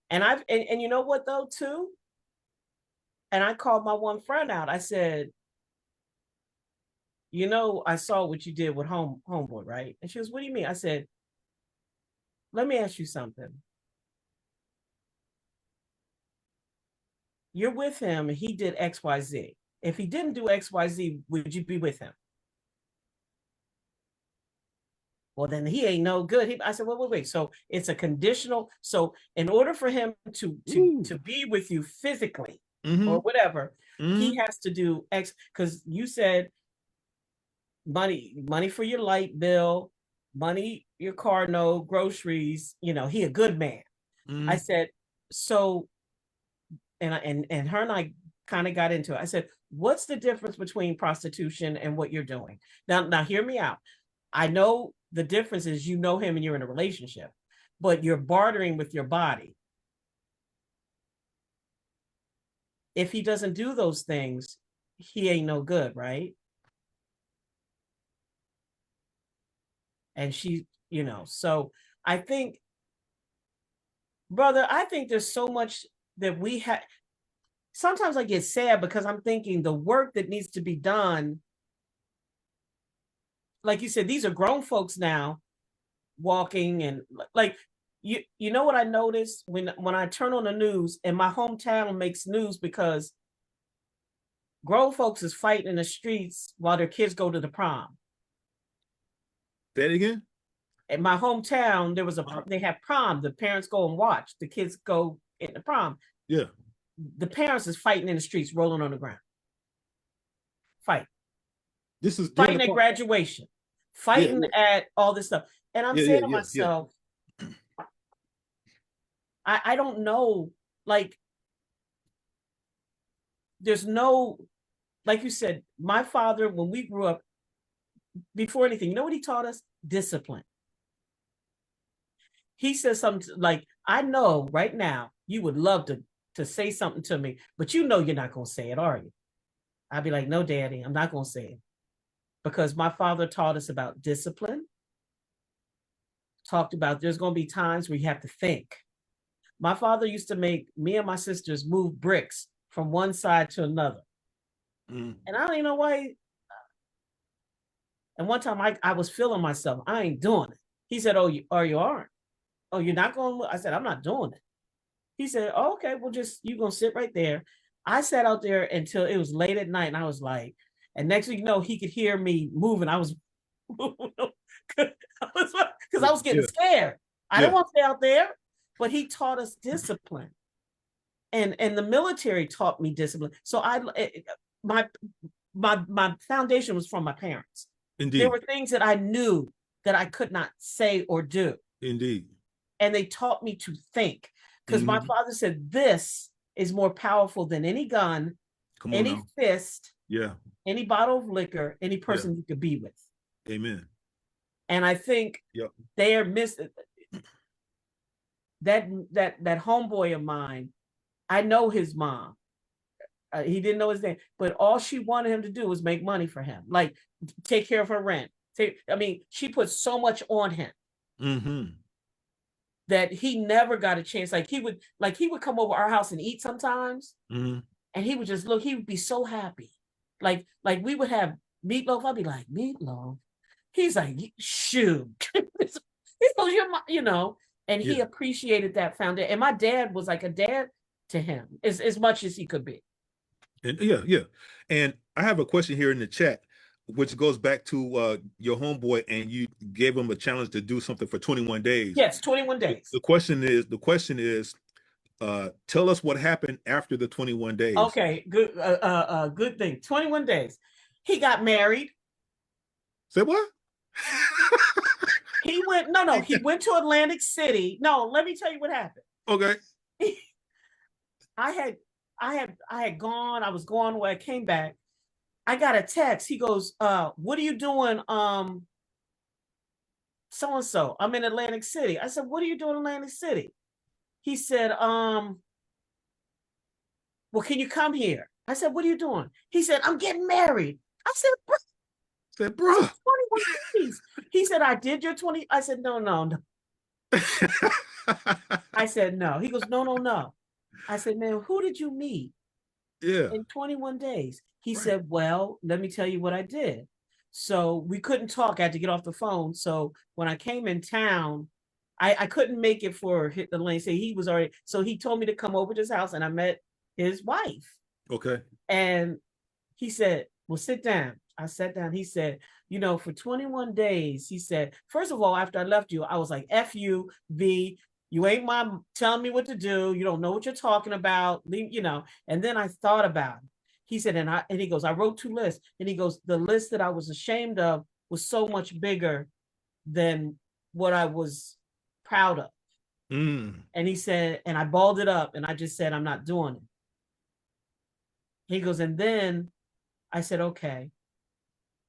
[SPEAKER 2] And you know what though too? And I called my one friend out. I said, you know, I saw what you did with homeboy, right? And she goes, what do you mean? I said, let me ask you something. You're with him and he did XYZ. If he didn't do XYZ, would you be with him? Well, then he ain't no good. I said, wait. So it's a conditional. So in order for him to be with you physically or whatever, he has to do X, because you said money for your light bill, money, your car note, groceries, you know, he a good man. I said, so, and her and I kind of got into it. I said, what's the difference between prostitution and what you're doing? Now hear me out. I know the difference is, you know him and you're in a relationship, but you're bartering with your body. If he doesn't do those things, he ain't no good, right? And she, you know, so I think, brother, I think there's so much that we have. Sometimes I get sad because I'm thinking the work that needs to be done. Like you said, these are grown folks now walking, and like, you know what I noticed when I turn on the news, and my hometown makes news because grown folks is fighting in the streets while their kids go to the prom.
[SPEAKER 1] Say it again.
[SPEAKER 2] In my hometown, there was they have prom. The parents go and watch. The kids go in the prom.
[SPEAKER 1] Yeah.
[SPEAKER 2] The parents is fighting in the streets, rolling on the ground. Fight.
[SPEAKER 1] This is
[SPEAKER 2] fighting at graduation, fighting at all this stuff. And I'm saying to myself, I don't know, like, there's no, like you said, my father, when we grew up, before anything, you know what he taught us? Discipline. He says something like, I know right now you would love to say something to me, but you know you're not going to say it, are you? I'd be like, no, Daddy, I'm not going to say it. Because my father taught us about discipline, talked about there's going to be times where you have to think. My father used to make me and my sisters move bricks from one side to another. And I don't even know why. And one time I was feeling myself. I ain't doing it. He said, oh, you aren't? Oh, you're not going to? I said, I'm not doing it. He said, oh, okay, well, just, you're going to sit right there. I sat out there until it was late at night, and I was like, and next thing you know, he could hear me moving. I was because I was getting scared. I didn't want to stay out there, but he taught us discipline. And the military taught me discipline. So my foundation was from my parents.
[SPEAKER 1] Indeed.
[SPEAKER 2] There were things that I knew that I could not say or do.
[SPEAKER 1] Indeed.
[SPEAKER 2] And they taught me to think, because my father said, this is more powerful than any gun, any fist, any bottle of liquor, any person you could be with.
[SPEAKER 1] Amen.
[SPEAKER 2] And I think they are missing that homeboy of mine. I know his mom. He didn't know his name, but all she wanted him to do was make money for him, like take care of her rent. She put so much on him that he never got a chance. Like he would come over our house and eat sometimes, and he would just look. He would be so happy. Like we would have meatloaf. I'd be like, meatloaf. He's like, shoot. You know, and he appreciated that foundation. And my dad was like a dad to him as much as he could be.
[SPEAKER 1] And and I have a question here in the chat, which goes back to your homeboy, and you gave him a challenge to do something for 21 days.
[SPEAKER 2] Yes, 21 days.
[SPEAKER 1] The question is tell us what happened after the 21 days.
[SPEAKER 2] Okay, good good thing. 21 days. He got married.
[SPEAKER 1] Say what?
[SPEAKER 2] He went he went to Atlantic City. No, let me tell you what happened.
[SPEAKER 1] Okay.
[SPEAKER 2] I had gone, I was gone where I came back. I got a text. He goes, what are you doing? So-and-so. I'm in Atlantic City. I said, what are you doing in Atlantic City? He said, well, can you come here? I said, what are you doing? He said, I'm getting married. I said,
[SPEAKER 1] bro.
[SPEAKER 2] 21 days. He said, I did your 20. I said, no, no, no. I said, no. He goes, no, no, no. I said, man, who did you meet in 21 days? He said, well, let me tell you what I did. So we couldn't talk. I had to get off the phone. So when I came in town, I couldn't make it for the lane. Say he was already. So he told me to come over to his house, and I met his wife.
[SPEAKER 1] Okay.
[SPEAKER 2] And he said, well, sit down. I sat down. He said, you know, for 21 days, he said, first of all, after I left you, I was like, F you, V, you ain't telling me what to do. You don't know what you're talking about, you know. And then I thought about it. He said, and he goes, I wrote 2 lists. And he goes, the list that I was ashamed of was so much bigger than what I was proud of. And he said, and I balled it up, and I just said, I'm not doing it. He goes, and then I said, okay.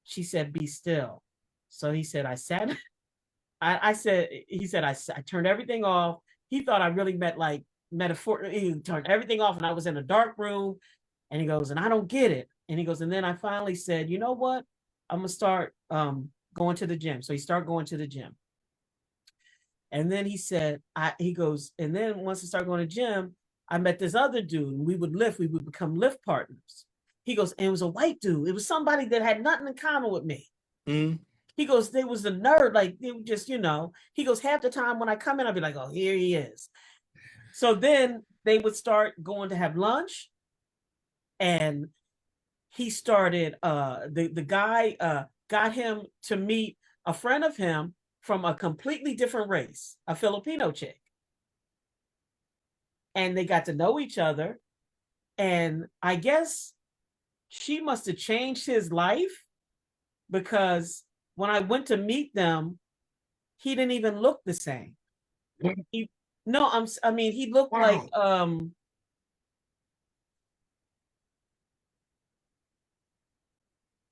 [SPEAKER 2] She said, be still. So he said, I sat, he said, I turned everything off. He thought I really meant like metaphor. He turned everything off, and I was in a dark room. And he goes, and I don't get it. And he goes, and then I finally said, you know what? I'm going to start going to the gym. So he started going to the gym. And then he said, he goes, and then once I started going to the gym, I met this other dude, and we would become lift partners. He goes, and it was a white dude. It was somebody that had nothing in common with me. He goes, they was a nerd, like they were just, you know. He goes, half the time when I come in, I'll be like, oh, here he is. So then they would start going to have lunch. And he started, the guy got him to meet a friend of him from a completely different race, a Filipino chick. And they got to know each other. And I guess she must have changed his life, because when I went to meet them, he didn't even look the same. He looked like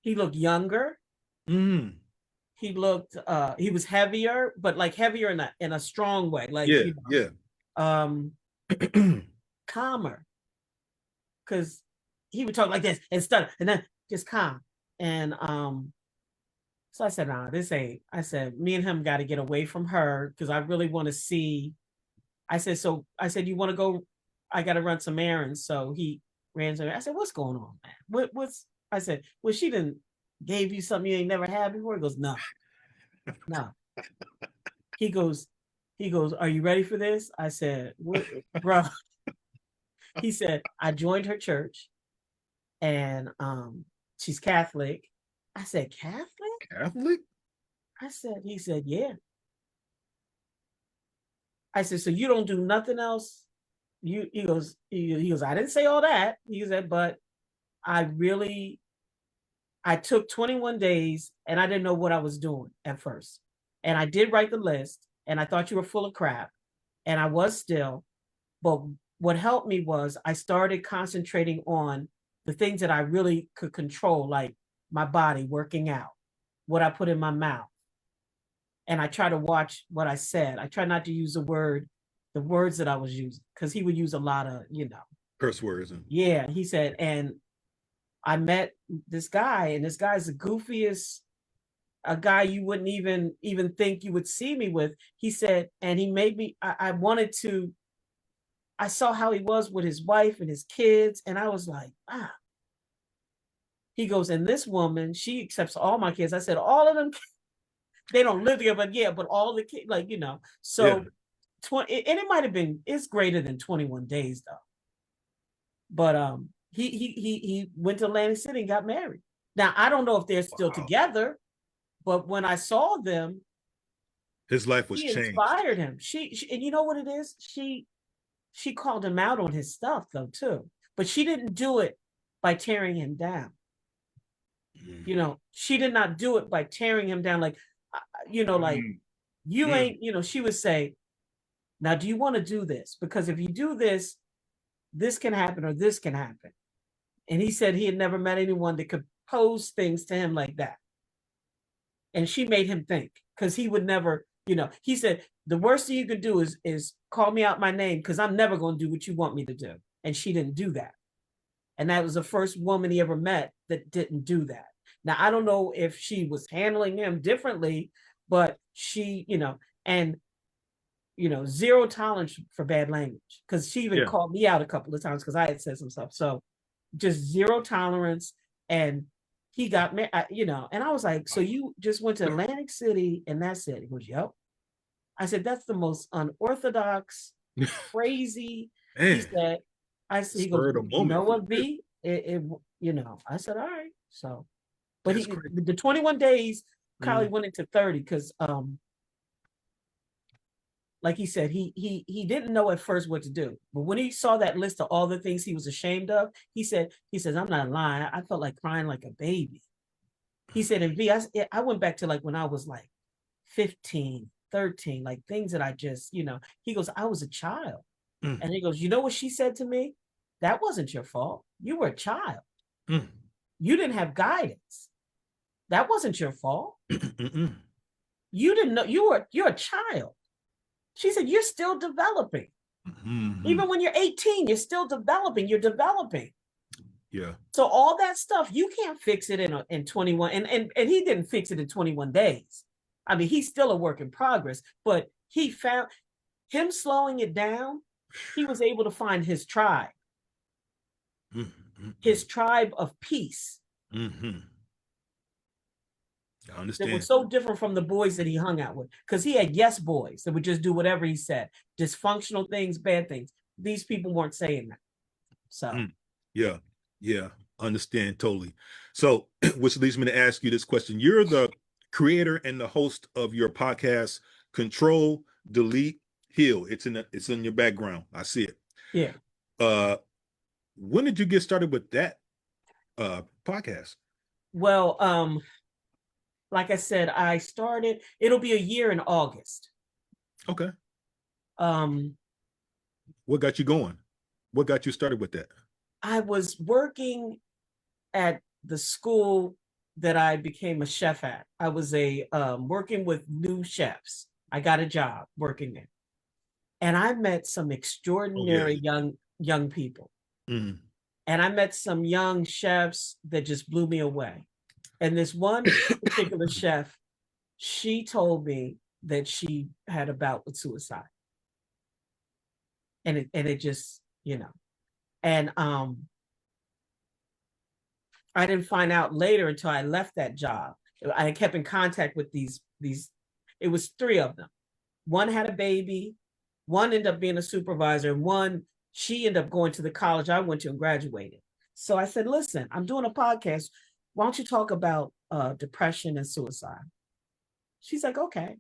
[SPEAKER 2] he looked younger. He looked he was heavier, but like heavier in a strong way. Like calmer. Because he would talk like this and stutter and then just calm. And so I said, nah, this ain't. I said, me and him got to get away from her, because I really want to see. I said, you want to go? I got to run some errands. So he ran to me. I said, what's going on, man? What's, I said, well, she didn't gave you something you ain't never had before. He goes, no. No. He goes, are you ready for this? I said, what, bro? He said, I joined her church, and she's Catholic. I said, Catholic?
[SPEAKER 1] Catholic?
[SPEAKER 2] He said, yeah. I said, so you don't do nothing else? He goes, I didn't say all that. He said, but I took 21 days, and I didn't know what I was doing at first. And I did write the list, and I thought you were full of crap. And I was still. But what helped me was I started concentrating on the things that I really could control, like my body, working out, what I put in my mouth. And I try to watch what I said. I try not to use the words that I was using, because he would use a lot of,
[SPEAKER 1] curse words.
[SPEAKER 2] Yeah, he said, and I met this guy, and this guy's the goofiest, a guy you wouldn't even think you would see me with. He said, and he made me, I saw how he was with his wife and his kids, and I was like, ah. He goes, and this woman, she accepts all my kids. I said, all of them, they don't live together, but yeah, but all the kids, like, so yeah. And it might have been, it's greater than 21 days though. But he went to Atlantic City and got married. Now, I don't know if they're still together, but when I saw them,
[SPEAKER 1] his life was changed.
[SPEAKER 2] Inspired him. She and you know what it is? She called him out on his stuff though too, but she didn't do it by tearing him down. She did not do it by tearing him down, like, you ain't, she would say, now, do you want to do this? Because if you do this, this can happen or this can happen. And he said he had never met anyone that could pose things to him like that. And she made him think, because he would never, he said, the worst thing you could do is call me out my name, because I'm never going to do what you want me to do. And she didn't do that. And that was the first woman he ever met that didn't do that. Now, I don't know if she was handling him differently, but she, and, zero tolerance for bad language. Because she even called me out a couple of times because I had said some stuff. So just zero tolerance. And he got me, and I was like, so you just went to Atlantic City and that's it? He goes, yep. I said, that's the most unorthodox, crazy. He said, he goes, you know what, V? I said, all right. So, but the 21 days probably went into 30 because, like he said, he didn't know at first what to do. But when he saw that list of all the things he was ashamed of, he says, I'm not lying. I felt like crying like a baby. He said, and V, I went back to like when I was like 15, 13, like things that I just, he goes, I was a child. And he goes, you know what she said to me? That wasn't your fault. You were a child. You didn't have guidance. That wasn't your fault. You didn't know you're a child. She said, you're still developing. Even when you're 18, you're still developing. You're developing.
[SPEAKER 1] Yeah.
[SPEAKER 2] So all that stuff, you can't fix it in 21. And he didn't fix it in 21 days. I mean, he's still a work in progress, but he found him slowing it down. He was able to find his tribe, his tribe of peace.
[SPEAKER 1] I understand.
[SPEAKER 2] It was so different from the boys that he hung out with, because he had yes boys that would just do whatever he said, dysfunctional things, bad things. These people weren't saying that. So,
[SPEAKER 1] yeah, understand totally. So, which leads me to ask you this question: you're the creator and the host of your podcast, Control, Delete, Heal. It's in your background. I see it.
[SPEAKER 2] Yeah.
[SPEAKER 1] When did you get started with that podcast?
[SPEAKER 2] Well, like I said, I started, it'll be a year in August.
[SPEAKER 1] Okay. What got you going? What got you started with that?
[SPEAKER 2] I was working at the school that I became a chef at. I was working with new chefs. I got a job working there. And I met some extraordinary young people. And I met some young chefs that just blew me away. And this one particular chef, she told me that she had a bout with suicide. And it just, and I didn't find out later until I left that job. I kept in contact with these, it was 3 of them. One had a baby, one ended up being a supervisor, and one, she ended up going to the college I went to and graduated. So I said, listen, I'm doing a podcast. Why don't you talk about depression and suicide? She's like, okay.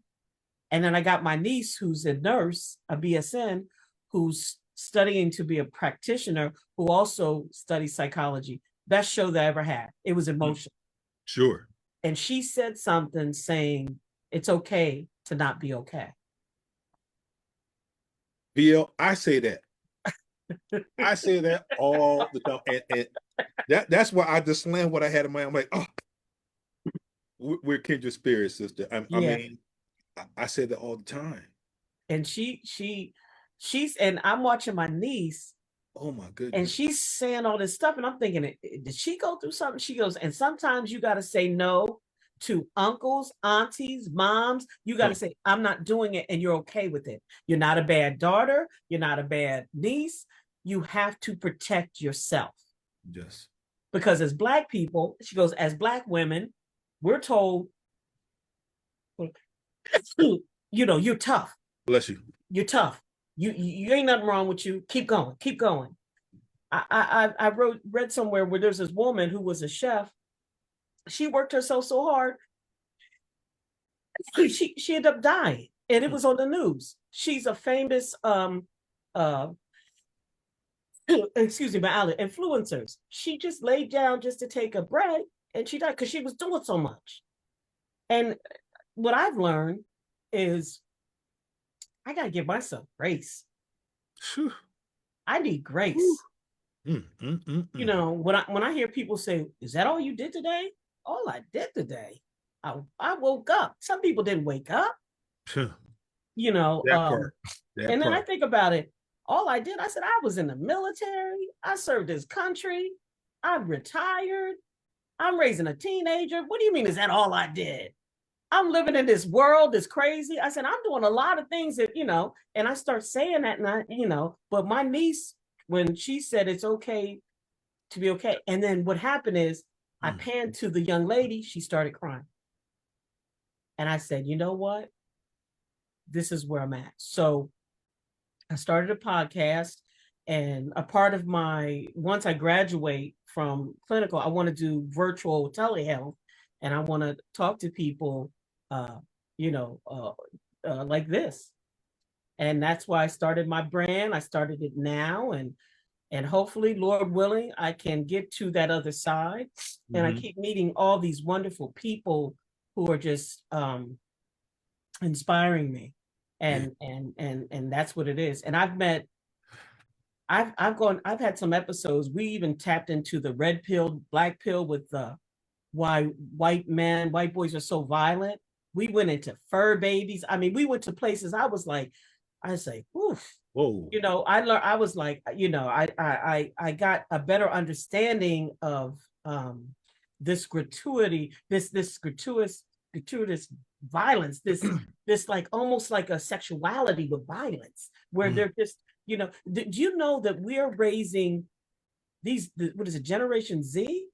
[SPEAKER 2] And then I got my niece, who's a nurse, a BSN, who's studying to be a practitioner, who also studies psychology. Best show that I ever had. It was emotional.
[SPEAKER 1] Sure.
[SPEAKER 2] And she said something saying, it's okay to not be okay.
[SPEAKER 1] BL, I say that. I say that all the time. And that's why I just slammed what I had in my mind. I'm like, oh, we're kindred spirits, sister. I mean, I say that all the time.
[SPEAKER 2] And she's, and I'm watching my niece.
[SPEAKER 1] Oh my goodness.
[SPEAKER 2] And she's saying all this stuff. And I'm thinking, did she go through something? She goes, and sometimes you got to say no to uncles, aunties, moms. You got to say, I'm not doing it. And you're okay with it. You're not a bad daughter. You're not a bad niece. You have to protect yourself.
[SPEAKER 1] Yes. Because
[SPEAKER 2] as Black people, she goes, as Black women, we're told, you're tough.
[SPEAKER 1] Bless you.
[SPEAKER 2] You're tough. You ain't nothing wrong with you. Keep going. Keep going. I read somewhere where there's this woman who was a chef. She worked herself so hard. She ended up dying, and it was on the news. She's a famous excuse me, my outlet, influencers. She just laid down just to take a break, and she died because she was doing so much. And what I've learned is I gotta give myself grace.
[SPEAKER 1] Whew. I
[SPEAKER 2] need grace. When I hear people say, "Is that all you did today?" All I did today, I woke up. Some people didn't wake up.
[SPEAKER 1] That
[SPEAKER 2] part. Then I think about it. All I did, I said, I was in the military. I served this country. I'm retired. I'm raising a teenager. What do you mean? Is that all I did? I'm living in this world that's crazy. I said, I'm doing a lot of things that, and I start saying that, and but my niece, when she said it's okay to be okay. And then what happened is I panned to the young lady, she started crying. And I said, you know what? This is where I'm at. So I started a podcast, and a part of once I graduate from clinical, I want to do virtual telehealth, and I want to talk to people, like this. And that's why I started my brand. I started it now, and hopefully, Lord willing, I can get to that other side. Mm-hmm. And I keep meeting all these wonderful people who are just inspiring me. And that's what it is. And I've had some episodes. We even tapped into the red pill, black pill with why white boys are so violent. We went into fur babies. I mean, we went to places I was like, oof. Whoa. I learned, I was like, I got a better understanding of this gratuitous violence, this like almost like a sexuality with violence, where they're just, do you know that we're raising what is it, Generation Z?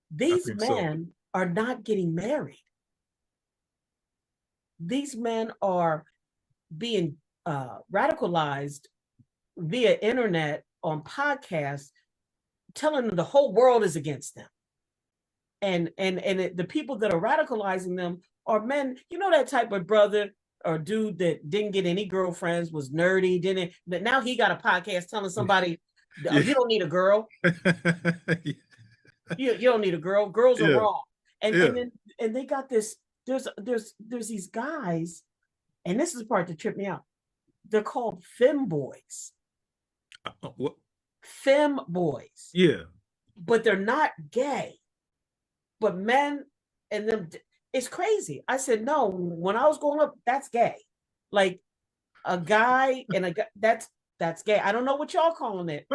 [SPEAKER 2] These men are not getting married. These men are being radicalized via internet on podcasts, telling them the whole world is against them. And the people that are radicalizing them are men, that type of brother or dude that didn't get any girlfriends, was nerdy, now he got a podcast telling somebody, oh, you don't need a girl. you don't need a girl. Girls are wrong. And they got this, there's these guys, and this is the part that tripped me out. They're called femboys.
[SPEAKER 1] What?
[SPEAKER 2] Femboys.
[SPEAKER 1] Yeah.
[SPEAKER 2] But they're not gay. But men and them, it's crazy. I said, no, when I was growing up, that's gay. Like a guy and a guy, that's gay. I don't know what y'all calling it,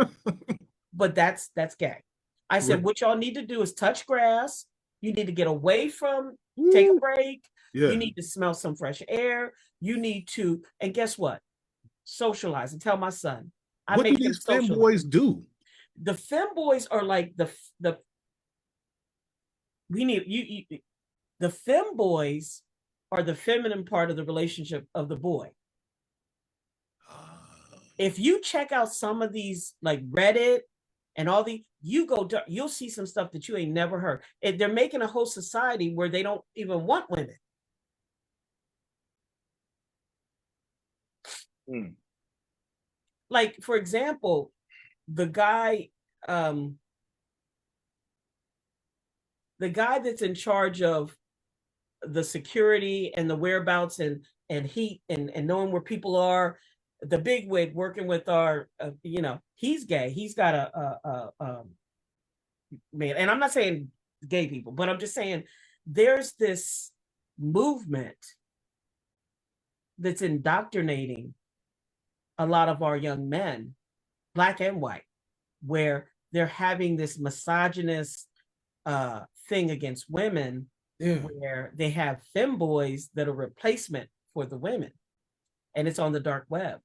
[SPEAKER 2] but that's gay. I said, what y'all need to do is touch grass. You need to get away from, take a break. Yeah. You need to smell some fresh air. You need to, and guess what? Socialize. And tell my son.
[SPEAKER 1] What do these femboys do?
[SPEAKER 2] The femboys are like the femboys are the feminine part of the relationship of the boy. If you check out some of these, like Reddit and all you'll see some stuff that you ain't never heard. They're making a whole society where they don't even want women. Like, for example, the guy that's in charge of the security and the whereabouts and heat and knowing where people are, the bigwig working with our, he's gay. He's got a man. And I'm not saying gay people, but I'm just saying there's this movement that's indoctrinating a lot of our young men, Black and white, where they're having this misogynist thing against women, where they have femboys that are replacement for the women, and it's on the dark web.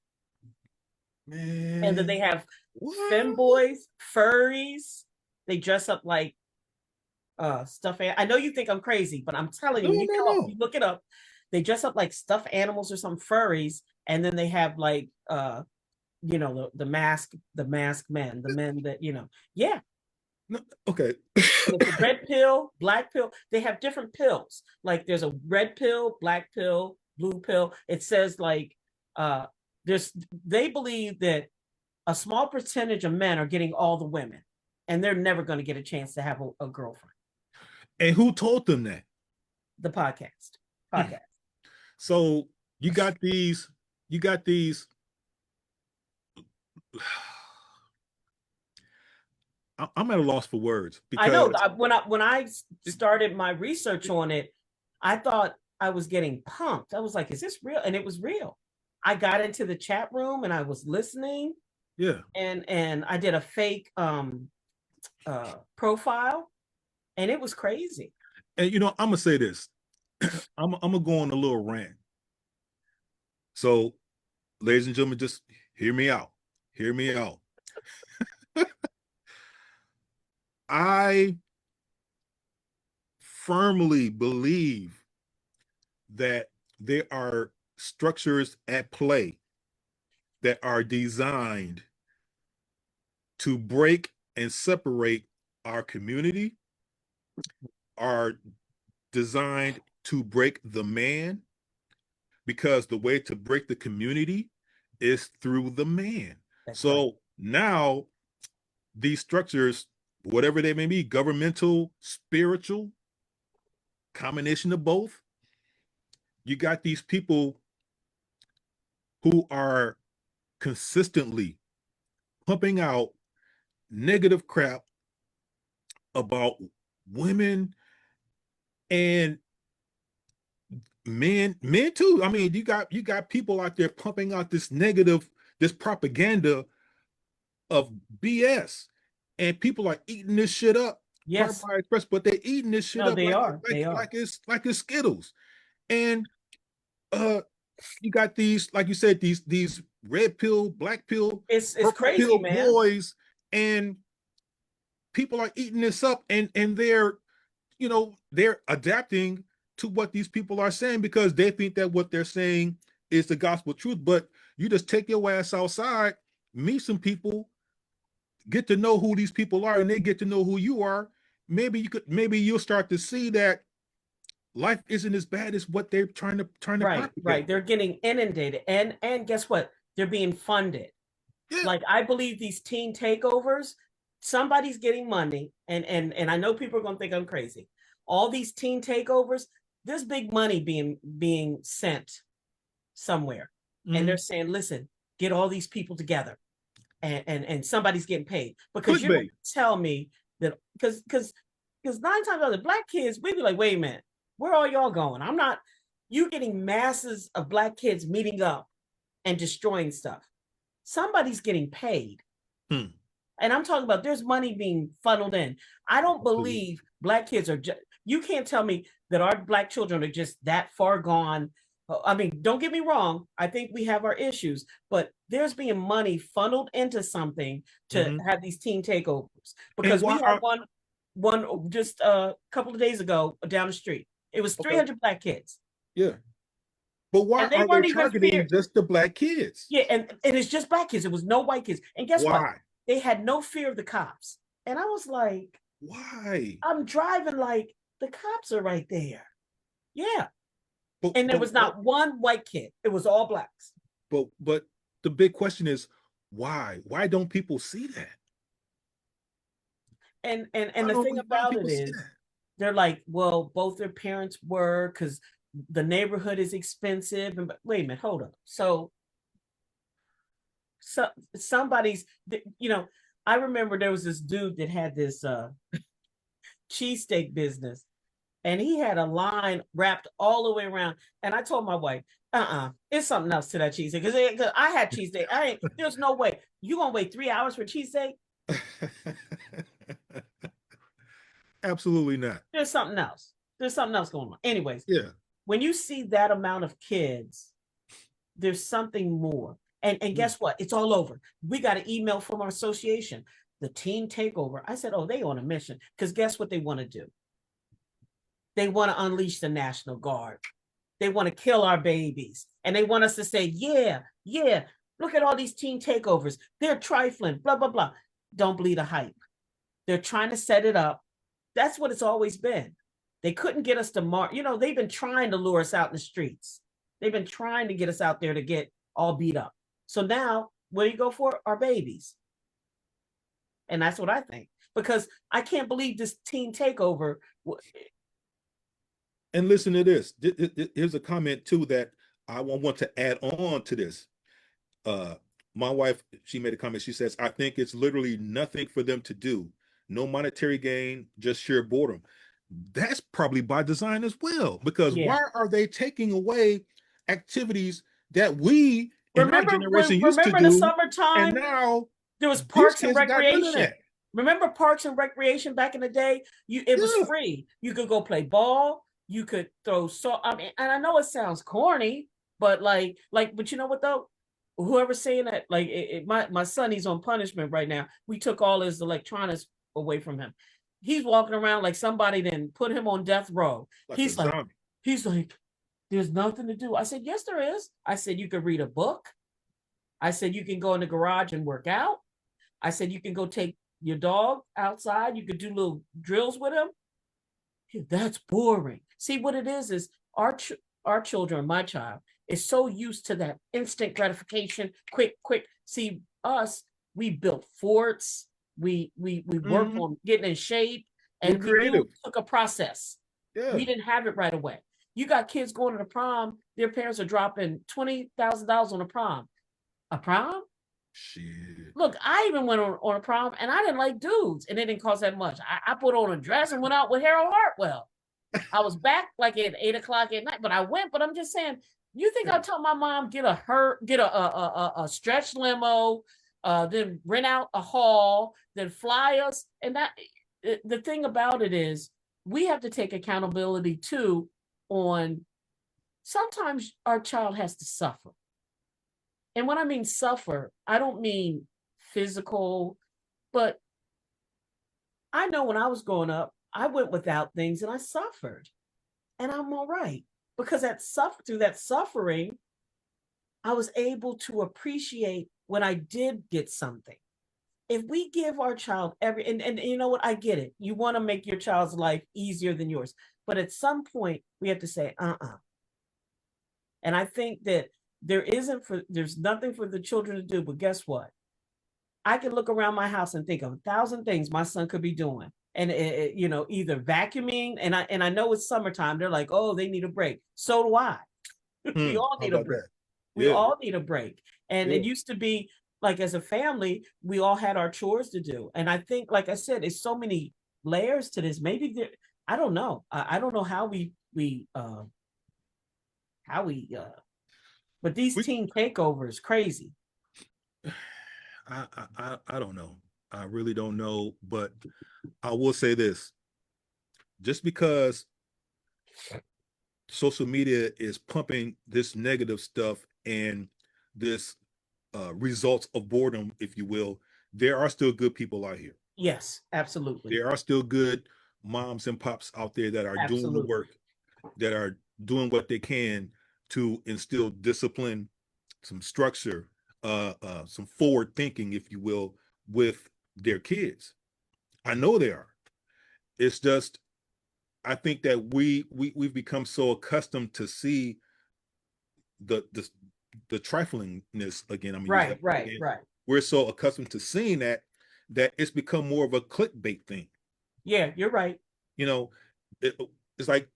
[SPEAKER 2] Man. And then they have femboys, furries. They dress up like stuffed. I know you think I'm crazy, but I'm telling you, you look it up. They dress up like stuffed animals or some furries, and then they have like the mask men, the men that yeah.
[SPEAKER 1] No, okay.
[SPEAKER 2] It's a red pill, black pill. They have different pills. Like there's a red pill, black pill, blue pill. It says like they believe that a small percentage of men are getting all the women, and they're never going to get a chance to have a girlfriend.
[SPEAKER 1] And who told them that?
[SPEAKER 2] The podcast.
[SPEAKER 1] So you got these. I'm at a loss for words. Because I
[SPEAKER 2] know when I started my research on it, I thought I was getting punked. I was like, is this real? And it was real. I got into the chat room and I was listening.
[SPEAKER 1] Yeah.
[SPEAKER 2] And I did a fake profile, and it was crazy.
[SPEAKER 1] And you know, I'm gonna say this. I'm gonna go on a little rant. So, ladies and gentlemen, just hear me out. Hear me out. I firmly believe that there are structures at play that are designed to break and separate our community, are designed to break the man, because the way to break the community is through the man.
[SPEAKER 2] That's
[SPEAKER 1] so
[SPEAKER 2] right.
[SPEAKER 1] Now these structures, whatever they may be, governmental, spiritual, combination of both, you got these people who are consistently pumping out negative crap about women and men too. I mean, you got people out there pumping out this negative, this propaganda of BS, and people are eating this shit up.
[SPEAKER 2] Yes.
[SPEAKER 1] Pardon my express, but they're eating this shit up
[SPEAKER 2] They
[SPEAKER 1] like
[SPEAKER 2] are.
[SPEAKER 1] like it's Skittles. And you got these, like you said, these red pill, black pill,
[SPEAKER 2] It's
[SPEAKER 1] purple
[SPEAKER 2] crazy,
[SPEAKER 1] pill
[SPEAKER 2] man.
[SPEAKER 1] boys, and people are eating this up, and they're, you know, they're adapting to what these people are saying because they think that what they're saying is the gospel truth. But you just take your ass outside, meet some people, get to know who these people are, and they get to know who you are. Maybe you'll start to see that life isn't as bad as what they're trying to propagate.
[SPEAKER 2] Right. They're getting inundated, and guess what? They're being funded. Yeah. Like, I believe these teen takeovers, somebody's getting money, and I know people are going to think I'm crazy. All these teen takeovers, there's big money being sent somewhere, and they're saying, listen, get all these people together, and somebody's getting paid, because you don't tell me that, because 9 times out of the Black kids, we be like, wait a minute, where are y'all going? I'm not. You getting masses of Black kids meeting up and destroying stuff. Somebody's getting paid. And I'm talking about, there's money being funneled in. I don't believe Black kids are just, you can't tell me that our Black children are just that far gone. I mean, don't get me wrong. I think we have our issues, but there's being money funneled into something to have these teen takeovers. Because we had one just a couple of days ago down the street. It was 300 Black kids.
[SPEAKER 1] Yeah. But why are they targeting just the Black kids?
[SPEAKER 2] Yeah, and it's just Black kids. It was no white kids. And guess what? They had no fear of the cops. And I was like,
[SPEAKER 1] why?
[SPEAKER 2] I'm driving like, the cops are right there. Yeah. And there was not one white kid. It was all Blacks.
[SPEAKER 1] But the big question is, why? Why don't people see that?
[SPEAKER 2] And the thing about it is, they're like, well, both their parents were, because the neighborhood is expensive. And wait a minute, hold up. So somebody's, you know, I remember there was this dude that had this cheesesteak business, and he had a line wrapped all the way around. And I told my wife, it's something else to that cheesesteak, because I had cheesesteak. There's no way you gonna wait 3 hours for cheesesteak.
[SPEAKER 1] Absolutely not.
[SPEAKER 2] There's something else. There's something else going on. Anyways,
[SPEAKER 1] yeah.
[SPEAKER 2] When you see that amount of kids, there's something more. And guess what? It's all over. We got an email from our association, the teen takeover. I said, oh, they on a mission. Because guess what they want to do? They want to unleash the National Guard. They want to kill our babies. And they want us to say, yeah, look at all these teen takeovers. They're trifling, blah, blah, blah. Don't believe the hype. They're trying to set it up. That's what it's always been. They couldn't get us to mark. You know, they've been trying to lure us out in the streets. They've been trying to get us out there to get all beat up. So now, what do you go for? Our babies. And that's what I think. Because I can't believe this teen takeover.
[SPEAKER 1] And listen to this. Here's a comment, too, that I want to add on to this. My wife, she made a comment. She says, I think it's literally nothing for them to do. No monetary gain, just sheer boredom. That's probably by design as well, because why are they taking away activities that we in our generation used to do?
[SPEAKER 2] In the summertime,
[SPEAKER 1] and now
[SPEAKER 2] there was parks and recreation. Remember Parks and Recreation back in the day? It was free. You could go play ball. You could throw I mean, and I know it sounds corny, but but you know what though? Whoever's saying that, like my son, he's on punishment right now. We took all his electronics away from him. He's walking around like somebody then put him on death row.
[SPEAKER 1] Like
[SPEAKER 2] he's like, there's nothing to do. I said, yes, there is. I said, you could read a book. I said, you can go in the garage and work out. I said, you can go take your dog outside. You could do little drills with him. That's boring. See, what it is our children, my child, is so used to that instant gratification, quick. See, us, we built forts. We worked on getting in shape, and we took a process. Yeah. We didn't have it right away. You got kids going to the prom, their parents are dropping $20,000 on a prom. A prom?
[SPEAKER 1] Shit.
[SPEAKER 2] Look, I even went on a prom and I didn't like dudes, and it didn't cost that much. I put on a dress and went out with Harold Hartwell. I was back like at 8:00 at night, but I went. But I'm just saying, you think I told my mom get a stretch limo, then rent out a hall, then fly us? And that the thing about it is, we have to take accountability too on sometimes our child has to suffer. And when I mean suffer, I don't mean physical, but I know when I was growing up, I went without things and I suffered. And I'm all right. Because through that suffering, I was able to appreciate when I did get something. If we give our child and you know what, I get it. You want to make your child's life easier than yours. But at some point, we have to say, And I think that there's nothing for the children to do, but guess what? I can look around my house and think of 1,000 things my son could be doing. And either vacuuming, and I know it's summertime. They're like, oh, they need a break. So do I. We all need a break. We all need a break. And it used to be like, as a family, we all had our chores to do. And I think, like I said, it's so many layers to this. Maybe I don't know. I don't know how but these teen takeovers crazy.
[SPEAKER 1] I don't know. I really don't know, but I will say this. Just because social media is pumping this negative stuff and this results of boredom, if you will, there are still good people out here.
[SPEAKER 2] Yes, absolutely.
[SPEAKER 1] There are still good moms and pops out there that are doing the work, that are doing what they can to instill discipline, some structure, some forward thinking, if you will, with their kids. I know they are. It's just, I think that we've become so accustomed to see the triflingness again. I mean,
[SPEAKER 2] right.
[SPEAKER 1] We're so accustomed to seeing that it's become more of a clickbait thing.
[SPEAKER 2] Yeah, you're right.
[SPEAKER 1] It's like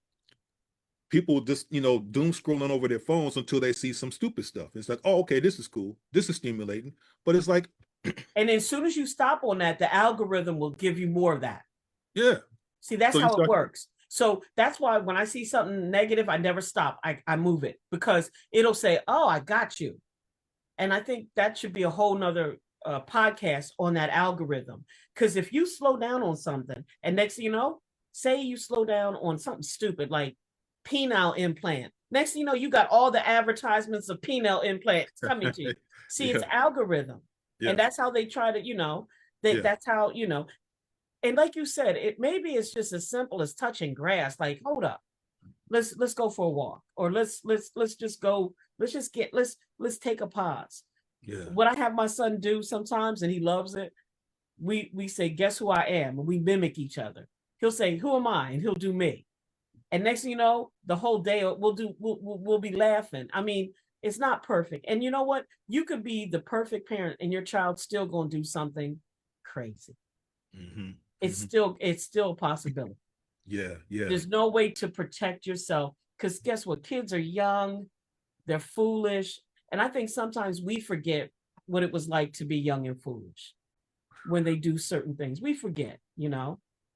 [SPEAKER 1] people just, doom scrolling over their phones until they see some stupid stuff. It's like, oh, okay, this is cool. This is stimulating. But it's like,
[SPEAKER 2] and as soon as you stop on that, the algorithm will give you more of that.
[SPEAKER 1] Yeah.
[SPEAKER 2] See, that's how it works. So that's why when I see something negative, I never stop. I move it, because it'll say, oh, I got you. And I think that should be a whole nother podcast on that algorithm. Because if you slow down on something, and next thing you know, say you slow down on something stupid like penile implant. Next thing you know, you got all the advertisements of penile implants coming to you. See, it's algorithm. Yeah. And that's how they try to, that's how, and like you said, maybe it's just as simple as touching grass. Like, hold up, let's go for a walk, or let's take a pause. Yeah. What I have my son do sometimes, and he loves it, we say, guess who I am? And we mimic each other. He'll say, who am I? And he'll do me. And next thing you know, the whole day we'll be laughing. I mean, it's not perfect. And you know what? You could be the perfect parent and your child's still going to do something crazy. Mm-hmm. It's still a possibility.
[SPEAKER 1] Yeah.
[SPEAKER 2] There's no way to protect yourself, because guess what? Kids are young, they're foolish. And I think sometimes we forget what it was like to be young and foolish when they do certain things. We forget,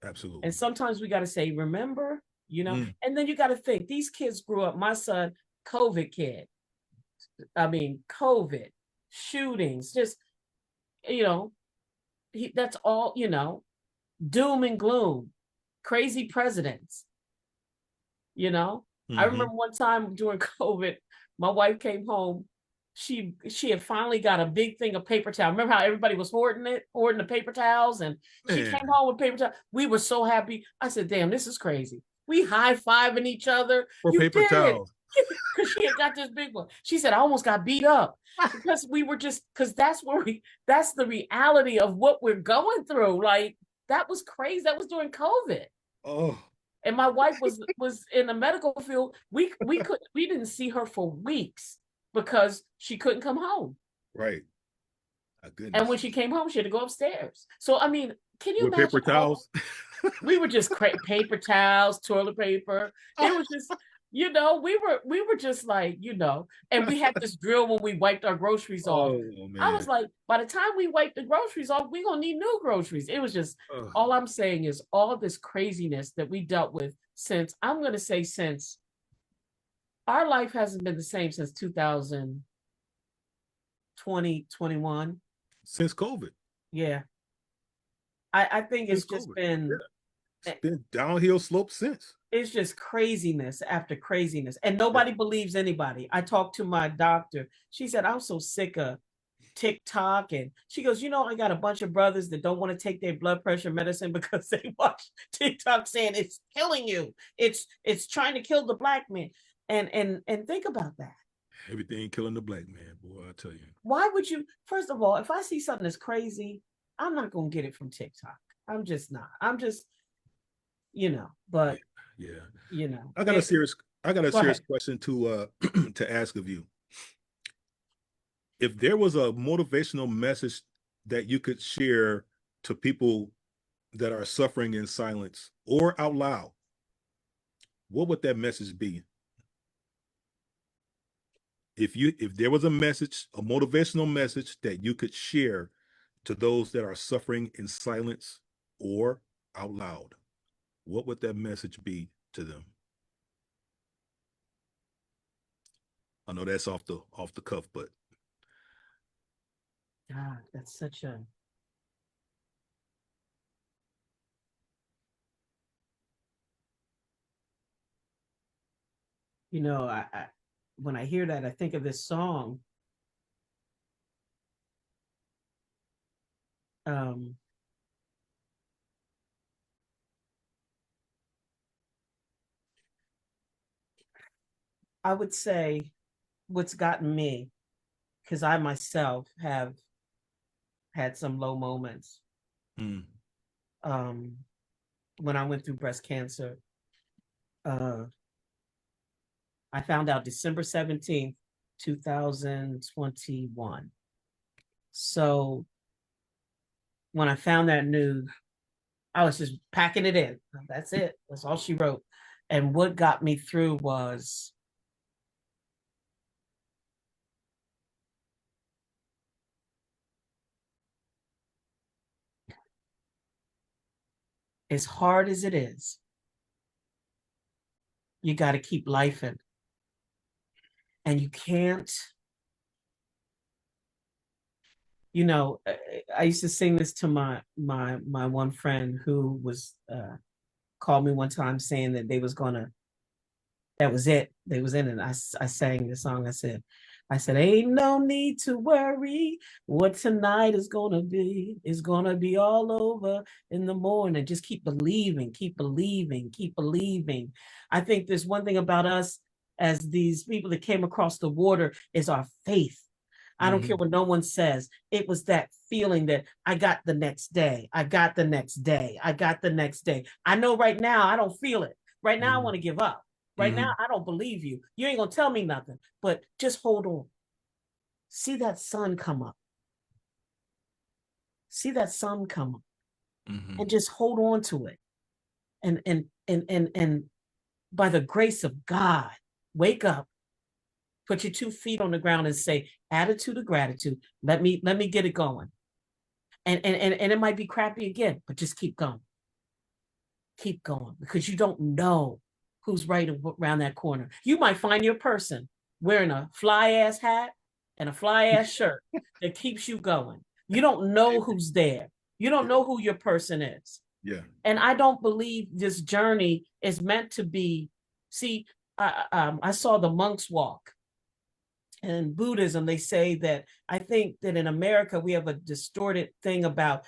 [SPEAKER 1] Absolutely.
[SPEAKER 2] And sometimes we got to say, remember, and then you got to think, these kids grew up, my son, COVID kid. I mean, COVID, shootings, just, that's all, doom and gloom, crazy presidents, I remember one time during COVID, my wife came home. She had finally got a big thing of paper towel. Remember how everybody was hoarding the paper towels, and she came home with paper towel. We were so happy. I said, "Damn, this is crazy." We high-fiving each other.
[SPEAKER 1] For
[SPEAKER 2] You
[SPEAKER 1] paper
[SPEAKER 2] did
[SPEAKER 1] towels.
[SPEAKER 2] because she had got this big one. She said, "I almost got beat up because we were just because that's the reality of what we're going through." Like, that was crazy. That was during COVID.
[SPEAKER 1] Oh.
[SPEAKER 2] And my wife was in the medical field. We didn't see her for weeks because she couldn't come home.
[SPEAKER 1] Right. My goodness.
[SPEAKER 2] And when she came home, she had to go upstairs. So I mean, can you
[SPEAKER 1] With
[SPEAKER 2] imagine?
[SPEAKER 1] paper towels?
[SPEAKER 2] We were just paper towels, toilet paper. It was just, we were just like, and we had this drill when we wiped our groceries off.
[SPEAKER 1] Man.
[SPEAKER 2] I was like, by the time we wipe the groceries off, we're gonna need new groceries. It was just, all I'm saying is all this craziness that we dealt with since our life hasn't been the same since 2020, 21.
[SPEAKER 1] Since COVID.
[SPEAKER 2] Yeah. I think it's just been,
[SPEAKER 1] it's been downhill slope since.
[SPEAKER 2] It's just craziness after craziness, and nobody believes anybody. I talked to my doctor. She said, "I'm so sick of TikTok," and she goes, "I got a bunch of brothers that don't want to take their blood pressure medicine because they watch TikTok saying it's killing you. It's trying to kill the Black man." And think about that.
[SPEAKER 1] Everything killing the Black man, boy, I tell you.
[SPEAKER 2] Why would you? First of all, if I see something that's crazy, I'm not gonna get it from TikTok. I'm just not. I'm just, but
[SPEAKER 1] yeah. I got a serious question to to ask of you. If there was a motivational message that you could share to people that are suffering in silence or out loud, what would that message be? If there was a message, a motivational message that you could share to those that are suffering in silence or out loud, what would that message be to them? I know that's off the cuff, but
[SPEAKER 2] God, that's such a I when I hear that, I think of this song. I would say what's gotten me, because I myself have had some low moments. When I went through breast cancer, I found out December 17th, 2021. So when I found that news, I was just packing it in. That's it. That's all she wrote. And what got me through was as hard as it is, you got to keep lifing. And you can't, I used to sing this to my one friend who was called me one time saying that that was it. They was in it. I sang the song. I said, ain't no need to worry what tonight is gonna be. It's gonna be all over in the morning. Just keep believing, keep believing, keep believing. I think there's one thing about us as these people that came across the water is our faith. I don't care what no one says. It was that feeling that I got the next day. I got the next day. I got the next day. I know right now I don't feel it. Right now I want to give up. Right now, I don't believe you. You ain't going to tell me nothing, but just hold on. See that sun come up. See that sun come up and just hold on to it. And by the grace of God, wake up, put your 2 feet on the ground and say, attitude of gratitude. Let me get it going. And it might be crappy again, but just keep going. Keep going, because you don't know who's right around that corner. You might find your person wearing a fly-ass hat and a fly-ass shirt that keeps you going. You don't know who's there. You don't know who your person is.
[SPEAKER 1] Yeah.
[SPEAKER 2] And I don't believe this journey is meant to be. See, I saw the monks walk. And in Buddhism, they say that, I think that in America, we have a distorted thing about,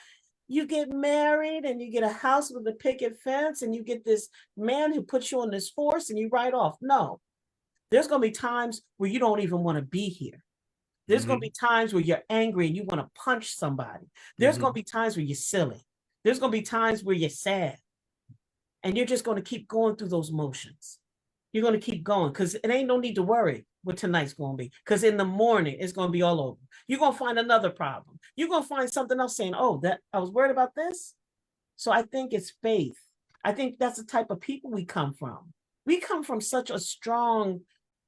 [SPEAKER 2] you get married and you get a house with a picket fence and you get this man who puts you on this horse and you ride off. No, there's going to be times where you don't even want to be here. There's going to be times where you're angry and you want to punch somebody. There's going to be times where you're silly. There's going to be times where you're sad. And you're just going to keep going through those motions. You're going to keep going because it ain't no need to worry what tonight's going to be. Because in the morning, it's going to be all over. You're going to find another problem. You're going to find something else saying, oh, that I was worried about this. So I think it's faith. I think that's the type of people we come from. We come from such a strong,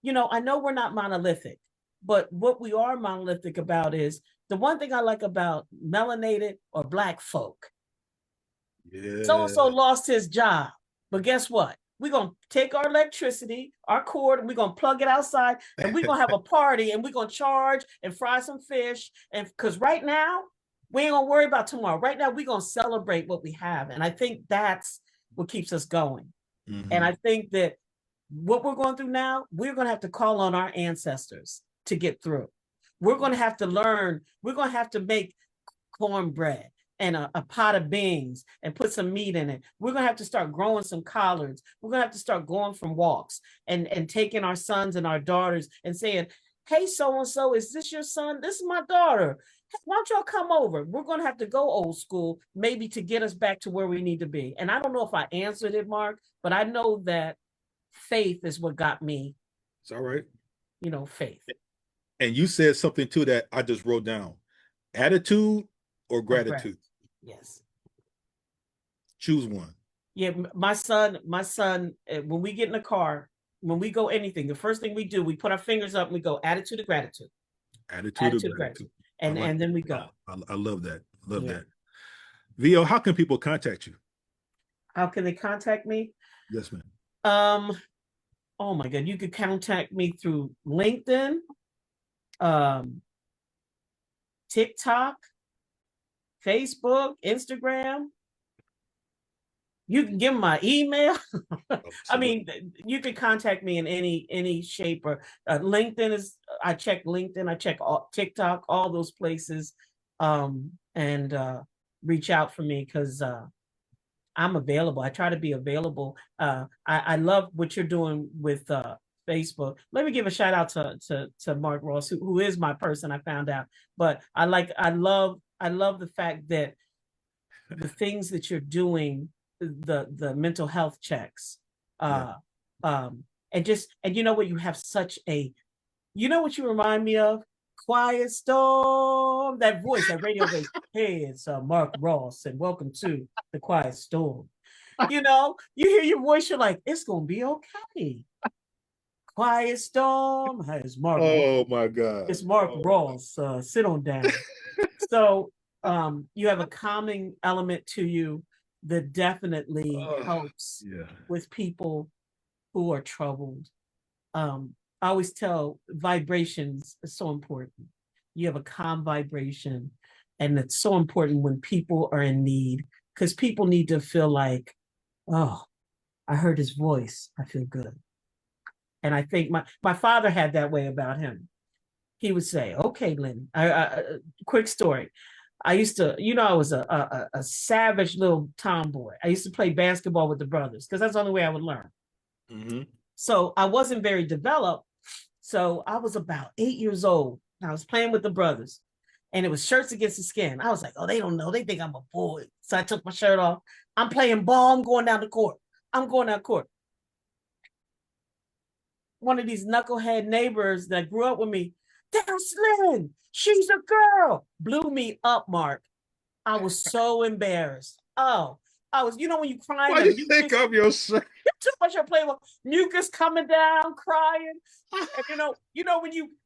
[SPEAKER 2] I know we're not monolithic, but what we are monolithic about is the one thing I like about melanated or Black folk. Yeah. So-and-so lost his job, but guess what? We're going to take our electricity, our cord, and we're going to plug it outside, and we're going to have a party, and we're going to charge and fry some fish. And because right now, we ain't going to worry about tomorrow. Right now, we're going to celebrate what we have. And I think that's what keeps us going. And I think that what we're going through now, we're going to have to call on our ancestors to get through. We're going to have to learn. We're going to have to make cornbread and a pot of beans and put some meat in it. We're going to have to start growing some collards. We're going to have to start going from walks and taking our sons and our daughters and saying, hey, so-and-so, is this your son? This is my daughter. Why don't y'all come over? We're going to have to go old school, maybe to get us back to where we need to be. And I don't know if I answered it, Mark, but I know that faith is what got me.
[SPEAKER 1] It's all right.
[SPEAKER 2] Faith.
[SPEAKER 1] And you said something too that I just wrote down. Attitude or gratitude?
[SPEAKER 2] Yes.
[SPEAKER 1] Choose one.
[SPEAKER 2] Yeah, my son, when we get in the car, when we go anything, the first thing we do, we put our fingers up and we go attitude of gratitude.
[SPEAKER 1] Attitude of gratitude.
[SPEAKER 2] And then we go.
[SPEAKER 1] I love that. Love that. VO, how can people contact you?
[SPEAKER 2] How can they contact me?
[SPEAKER 1] Yes, ma'am.
[SPEAKER 2] Oh my God, you could contact me through LinkedIn, TikTok, Facebook, Instagram. You can give them my email. I mean, you can contact me in any shape. Or LinkedIn is, I check LinkedIn, I check TikTok, all those places, and reach out for me because I'm available. I try to be available. I love what you're doing with Facebook. Let me give a shout out to Mark Ross, who is my person, I found out. But I love the fact that the things that you're doing, the mental health checks, and you know what, you have such a, what you remind me of? Quiet Storm, that voice, that radio voice. Hey, it's Mark Ross, and welcome to the Quiet Storm. You hear your voice, you're like, it's gonna be okay. Quiet Storm. Hi, it's Mark.
[SPEAKER 1] Oh Ross. My God.
[SPEAKER 2] It's Mark Ross. Sit on down. So you have a calming element to you that definitely helps with people who are troubled. I always tell vibrations are so important. You have a calm vibration, and it's so important when people are in need, because people need to feel like, oh, I heard his voice. I feel good. And I think my father had that way about him. He would say, okay, Lynn, quick story. I used to, I was a savage little tomboy. I used to play basketball with the brothers because that's the only way I would learn. So I wasn't very developed. So I was about 8 years old. I was playing with the brothers, and it was shirts against the skin. I was like, oh, they don't know. They think I'm a boy. So I took my shirt off. I'm playing ball. I'm going down the court. One of these knucklehead neighbors that grew up with me, that's Lynn. She's a girl. Blew me up, Mark. I was so embarrassed. Oh, I was, when you crying.
[SPEAKER 1] Why you take off your shirt?
[SPEAKER 2] Too much of playing with mucus coming down, crying. And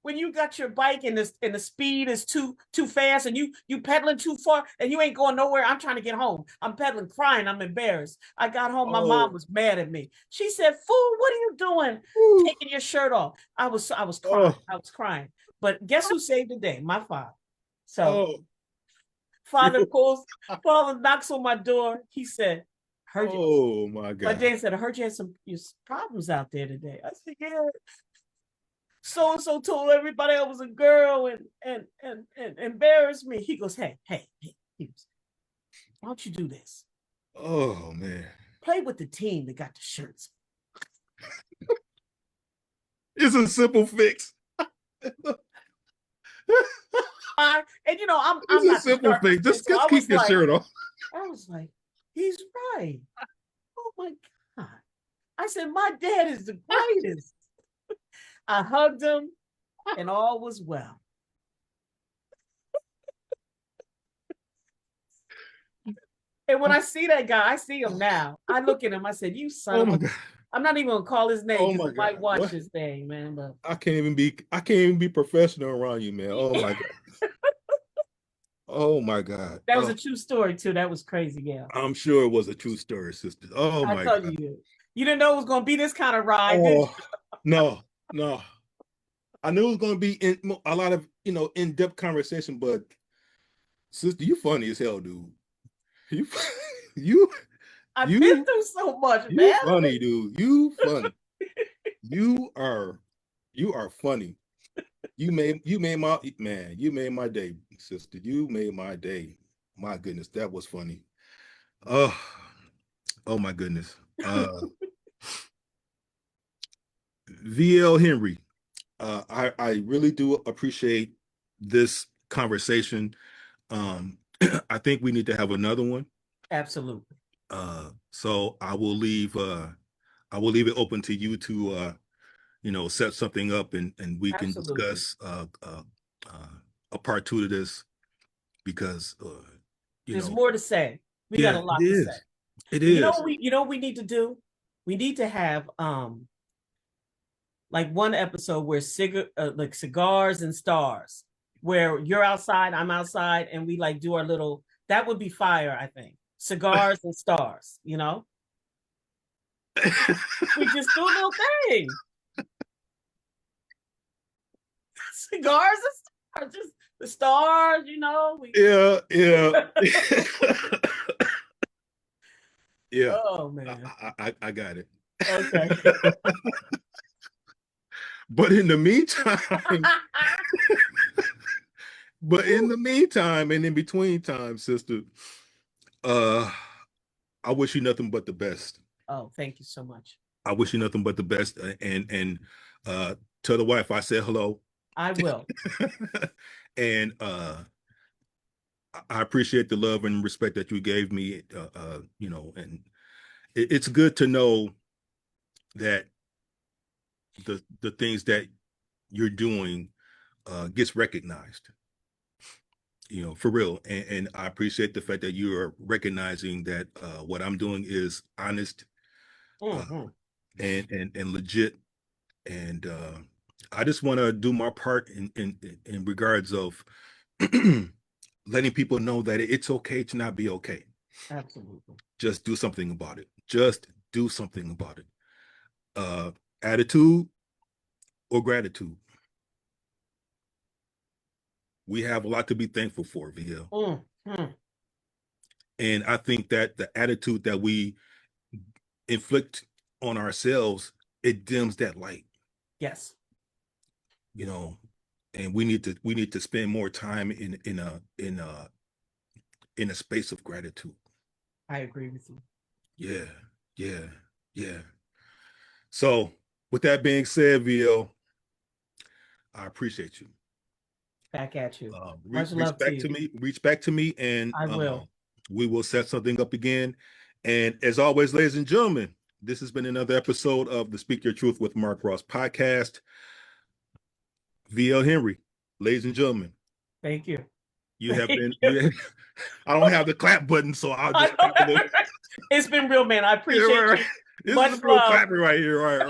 [SPEAKER 2] when you got your bike and the speed is too fast, and you pedaling too far and you ain't going nowhere. I'm trying to get home. I'm pedaling, crying. I'm embarrassed. I got home. My mom was mad at me. She said, "Fool, what are you doing? Taking your shirt off?" I was crying. I was crying. But guess who saved the day? My father. So Father knocks on my door. He said, heard you.
[SPEAKER 1] Oh my God.
[SPEAKER 2] My dad said, I heard you had some problems out there today. I said, yeah. So and so told everybody I was a girl and embarrassed me. He goes, hey. He goes, why don't you do this?
[SPEAKER 1] Oh man.
[SPEAKER 2] Play with the team that got the shirts.
[SPEAKER 1] It's a simple fix.
[SPEAKER 2] I'm
[SPEAKER 1] It's
[SPEAKER 2] not
[SPEAKER 1] a simple fix. Just keep your shirt on.
[SPEAKER 2] I was like, he's right. Oh my God. I said, my dad is the greatest. I hugged him and all was well. And when I see that guy, I see him now. I look at him, I said, you son of a... God. I'm not even gonna call his name because he might watch this thing, man. But
[SPEAKER 1] I can't even be professional around you, man. Oh my God. Oh my God.
[SPEAKER 2] That was a true story too. That was crazy, yeah.
[SPEAKER 1] I'm sure it was a true story, sister. Oh my God.
[SPEAKER 2] You didn't know it was gonna be this kind of ride, did you?
[SPEAKER 1] No. I knew it was gonna be a lot of in-depth conversation, but sister, you funny as hell, dude.
[SPEAKER 2] I've been through so much, man.
[SPEAKER 1] You funny, dude. You funny. You are funny. You made my day, sister. You made my day. My goodness, that was funny. Oh my goodness. VL Henry, I really do appreciate this conversation. I think we need to have another one.
[SPEAKER 2] Absolutely.
[SPEAKER 1] So I will leave it open to you to set something up and we can discuss a part 2 to this, because
[SPEAKER 2] there's more to say. We got a lot to say.
[SPEAKER 1] It is.
[SPEAKER 2] You know what we need to do? We need to have like one episode where like cigars and stars, where you're outside, I'm outside, and we like do our little. That would be fire, I think. Cigars and stars, we just do a little thing. Cigars and stars, just the stars,
[SPEAKER 1] Yeah.
[SPEAKER 2] Oh man,
[SPEAKER 1] I got it.
[SPEAKER 2] Okay.
[SPEAKER 1] But in the meantime, and in between time, sister, I wish you nothing but the best.
[SPEAKER 2] Oh, thank you so much.
[SPEAKER 1] I wish you nothing but the best, and tell the wife I said hello.
[SPEAKER 2] I will.
[SPEAKER 1] And I appreciate the love and respect that you gave me, and it's good to know that the things that you're doing gets recognized, for real. And I appreciate the fact that you are recognizing that what I'm doing is honest and legit. And I just want to do my part in regards of letting people know that it's okay to not be okay.
[SPEAKER 2] Absolutely.
[SPEAKER 1] Just do something about it. Just do something about it. Attitude or gratitude. We have a lot to be thankful for, VL. And I think that the attitude that we inflict on ourselves, it dims that light.
[SPEAKER 2] Yes.
[SPEAKER 1] And we need to spend more time in a space of gratitude.
[SPEAKER 2] I agree with you.
[SPEAKER 1] Yeah. So with that being said, VL, I appreciate you.
[SPEAKER 2] Back at you.
[SPEAKER 1] Reach back to me, and
[SPEAKER 2] I will.
[SPEAKER 1] We will set something up again. And as always, ladies and gentlemen, this has been another episode of the Speak Your Truth with Mark Ross podcast. VL Henry, ladies and gentlemen.
[SPEAKER 2] Thank you.
[SPEAKER 1] You have been. I don't have the clap button, so I'll just.
[SPEAKER 2] It's been real, man. I appreciate you.
[SPEAKER 1] This is real clapping right here. Right.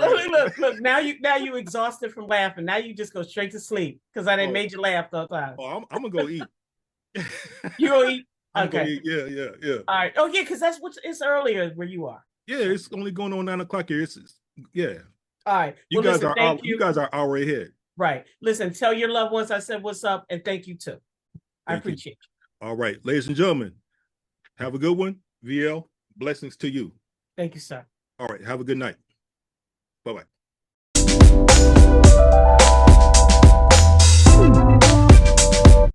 [SPEAKER 2] Look. Now you exhausted from laughing. Now you just go straight to sleep because I didn't made you laugh the time.
[SPEAKER 1] Oh, I'm gonna go eat.
[SPEAKER 2] You gonna eat?
[SPEAKER 1] Okay. Yeah.
[SPEAKER 2] All right. Oh yeah, because it's earlier where you are.
[SPEAKER 1] Yeah, it's only going on 9 o'clock here. Yeah.
[SPEAKER 2] All right.
[SPEAKER 1] You guys are hour ahead.
[SPEAKER 2] Right. Listen, tell your loved ones I said what's up, and thank you too. I appreciate you.
[SPEAKER 1] All right, ladies and gentlemen, have a good one. VL, blessings to you.
[SPEAKER 2] Thank you, sir.
[SPEAKER 1] All right, have a good night. Bye-bye.